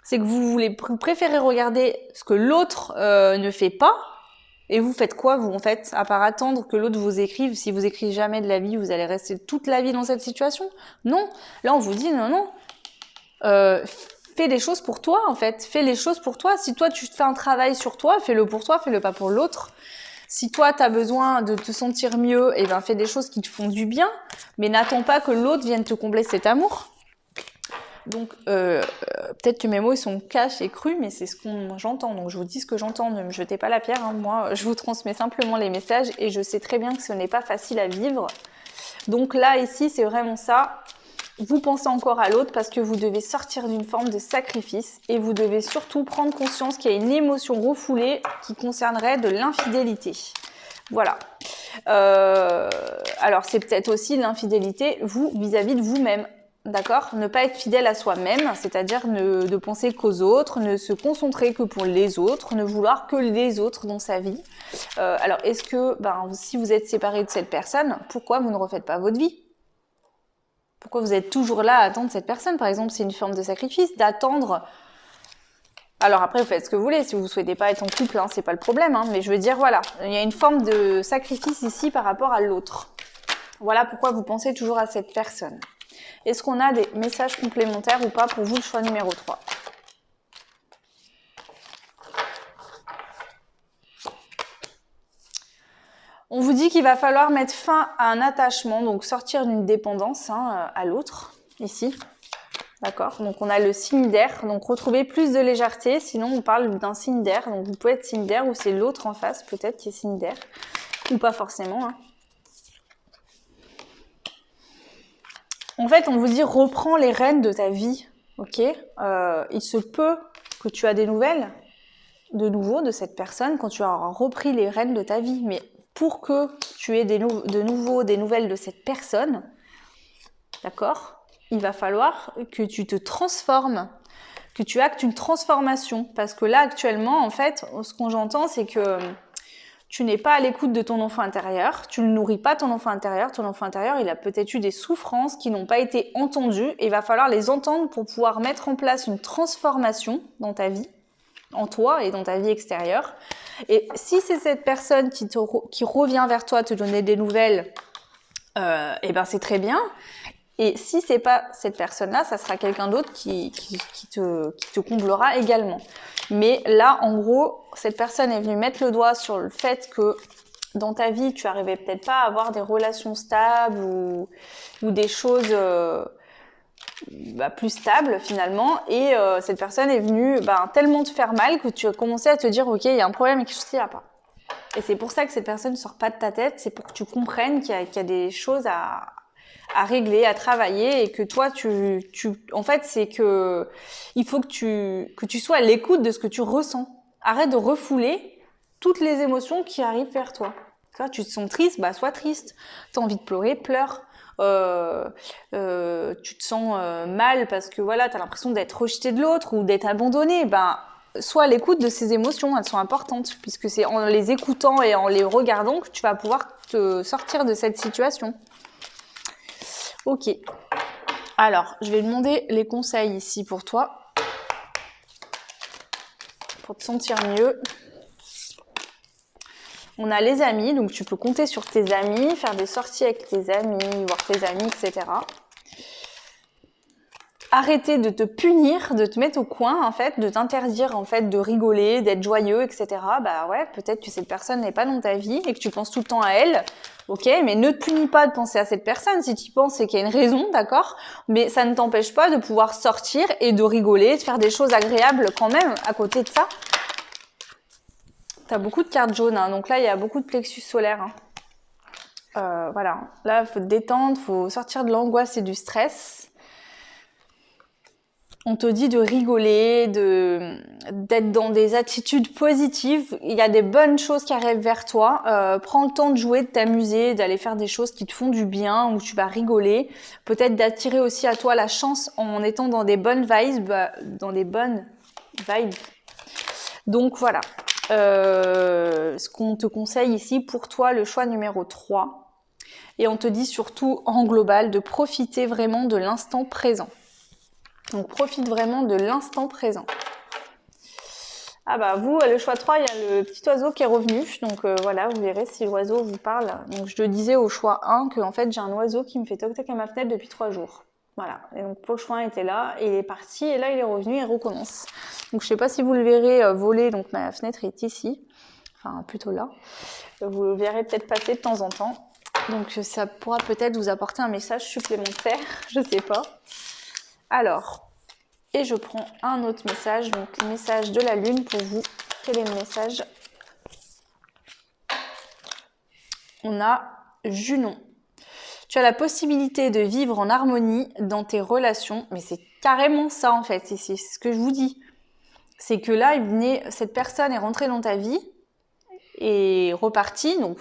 C'est que vous préférez regarder ce que l'autre ne fait pas. Et vous faites quoi, vous, en fait, à part attendre que l'autre vous écrive? Si vous écrivez jamais de la vie, vous allez rester toute la vie dans cette situation? Non. Là, on vous dit, non. Fais les choses pour toi, en fait. Fais les choses pour toi. Si toi, tu fais un travail sur toi, fais-le pour toi, fais-le pas pour l'autre. Si toi, tu as besoin de te sentir mieux, eh ben, fais des choses qui te font du bien. Mais n'attends pas que l'autre vienne te combler cet amour. Donc, peut-être que mes mots ils sont cash et crus, mais c'est ce que j'entends. Donc, je vous dis ce que j'entends. Ne me jetez pas la pierre. Hein. Moi, je vous transmets simplement les messages et je sais très bien que ce n'est pas facile à vivre. Donc là, ici, c'est vraiment ça. Vous pensez encore à l'autre parce que vous devez sortir d'une forme de sacrifice et vous devez surtout prendre conscience qu'il y a une émotion refoulée qui concernerait de l'infidélité. Voilà. Alors, c'est peut-être aussi l'infidélité, vous, vis-à-vis de vous-même. D'accord? Ne pas être fidèle à soi-même, c'est-à-dire ne penser qu'aux autres, ne se concentrer que pour les autres, ne vouloir que les autres dans sa vie. Alors, est-ce que, si vous êtes séparé de cette personne, pourquoi vous ne refaites pas votre vie? Pourquoi vous êtes toujours là à attendre cette personne? Par exemple, c'est une forme de sacrifice, d'attendre. Alors après, vous faites ce que vous voulez. Si vous ne souhaitez pas être en couple, hein, c'est pas le problème. Hein, mais je veux dire, voilà, il y a une forme de sacrifice ici par rapport à l'autre. Voilà pourquoi vous pensez toujours à cette personne. Est-ce qu'on a des messages complémentaires ou pas pour vous, le choix numéro 3? On vous dit qu'il va falloir mettre fin à un attachement, donc sortir d'une dépendance à l'autre, ici. D'accord? Donc on a le signe d'air, donc retrouver plus de légèreté, sinon on parle d'un signe d'air. Donc vous pouvez être signe d'air ou c'est l'autre en face peut-être qui est signe d'air, ou pas forcément. Hein. En fait, on vous dit reprends les rênes de ta vie, ok? Il se peut que tu as des nouvelles de nouveau de cette personne quand tu auras repris les rênes de ta vie. Mais pour que tu aies de nouveau des nouvelles de cette personne, d'accord? Il va falloir que tu te transformes, que tu actes une transformation. Parce que là, actuellement, en fait, ce qu'on j'entends, c'est que tu n'es pas à l'écoute de ton enfant intérieur, tu ne nourris pas ton enfant intérieur, il a peut-être eu des souffrances qui n'ont pas été entendues et il va falloir les entendre pour pouvoir mettre en place une transformation dans ta vie, en toi et dans ta vie extérieure. Et si c'est cette personne qui revient vers toi te donner des nouvelles, et ben c'est très bien. Et si c'est pas cette personne-là, ça sera quelqu'un d'autre qui te comblera également. Mais là, en gros, cette personne est venue mettre le doigt sur le fait que dans ta vie, tu arrivais peut-être pas à avoir des relations stables ou des choses plus stables finalement. Et cette personne est venue tellement te faire mal que tu as commencé à te dire « Ok, il y a un problème et quelque chose qui va pas ». Et c'est pour ça que cette personne ne sort pas de ta tête, c'est pour que tu comprennes qu'il y a des choses à régler, à travailler et que toi, en fait, c'est que il faut que tu sois à l'écoute de ce que tu ressens. Arrête de refouler toutes les émotions qui arrivent vers toi. Tu te sens triste, bah sois triste. T'as envie de pleurer, pleure. Tu te sens mal parce que voilà, t'as l'impression d'être rejeté de l'autre ou d'être abandonné. Ben, sois à l'écoute de ces émotions, elles sont importantes puisque c'est en les écoutant et en les regardant que tu vas pouvoir te sortir de cette situation. Ok. Alors, je vais demander les conseils ici pour toi, pour te sentir mieux. On a les amis, donc tu peux compter sur tes amis, faire des sorties avec tes amis, voir tes amis, etc. Arrêter de te punir, de te mettre au coin, en fait, de t'interdire, en fait, de rigoler, d'être joyeux, etc. Bah ouais, peut-être que cette personne n'est pas dans ta vie et que tu penses tout le temps à elle. Ok, mais ne te punis pas de penser à cette personne. Si tu y penses, c'est qu'il y a une raison, d'accord? Mais ça ne t'empêche pas de pouvoir sortir et de rigoler, de faire des choses agréables quand même à côté de ça. T'as beaucoup de cartes jaunes, hein, donc là, il y a beaucoup de plexus solaire. Hein. Voilà, là, il faut te détendre, il faut sortir de l'angoisse et du stress. On te dit de rigoler, d'être dans des attitudes positives. Il y a des bonnes choses qui arrivent vers toi. Prends le temps de jouer, de t'amuser, d'aller faire des choses qui te font du bien, où tu vas rigoler. Peut-être d'attirer aussi à toi la chance en étant dans des bonnes vibes. Donc voilà. Ce qu'on te conseille ici, pour toi, le choix numéro 3. Et on te dit surtout, en global, de profiter vraiment de l'instant présent. Donc, profite vraiment de l'instant présent. Ah bah vous, le choix 3, il y a le petit oiseau qui est revenu. Donc voilà, vous verrez si l'oiseau vous parle. Donc je te disais au choix 1 que en fait j'ai un oiseau qui me fait toc-toc à ma fenêtre depuis 3 jours. Voilà, et donc pour le choix 1 était là, et il est parti, et là il est revenu, et recommence. Donc je sais pas si vous le verrez voler, donc ma fenêtre est ici. Enfin plutôt là. Vous le verrez peut-être passer de temps en temps. Donc ça pourra peut-être vous apporter un message supplémentaire, je sais pas. Alors, et je prends un autre message, donc le message de la lune pour vous. Quel est le message? On a Junon. Tu as la possibilité de vivre en harmonie dans tes relations, mais c'est carrément ça en fait ici, c'est ce que je vous dis. C'est que là, cette personne est rentrée dans ta vie et repartie, donc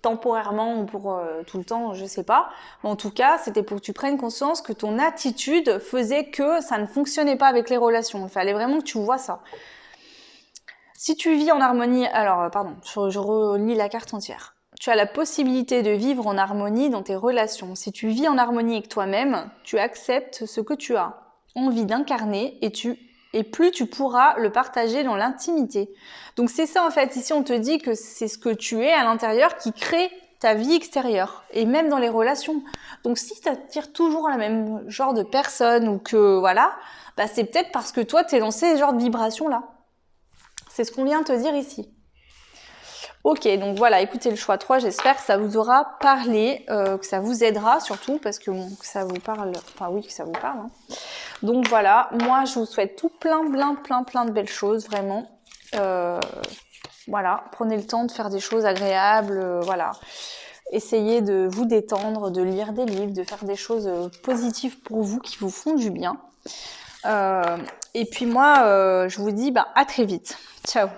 temporairement ou pour tout le temps, je sais pas. Mais en tout cas, c'était pour que tu prennes conscience que ton attitude faisait que ça ne fonctionnait pas avec les relations. Il fallait vraiment que tu vois ça. Si tu vis en harmonie, alors pardon, je relis la carte entière. Tu as la possibilité de vivre en harmonie dans tes relations. Si tu vis en harmonie avec toi-même, tu acceptes ce que tu as envie d'incarner et plus tu pourras le partager dans l'intimité. Donc c'est ça en fait, ici on te dit que c'est ce que tu es à l'intérieur qui crée ta vie extérieure et même dans les relations. Donc si tu attires toujours le même genre de personne ou que voilà, bah c'est peut-être parce que toi tu es dans ces genres de vibrations là. C'est ce qu'on vient de te dire ici. Ok, donc voilà, écoutez le choix 3, j'espère que ça vous aura parlé, que ça vous aidera surtout, parce que bon, que ça vous parle, enfin oui, que ça vous parle. Hein. Donc voilà, moi je vous souhaite tout plein de belles choses, vraiment. Voilà, prenez le temps de faire des choses agréables, voilà. Essayez de vous détendre, de lire des livres, de faire des choses positives pour vous, qui vous font du bien. Et puis moi, je vous dis à très vite. Ciao.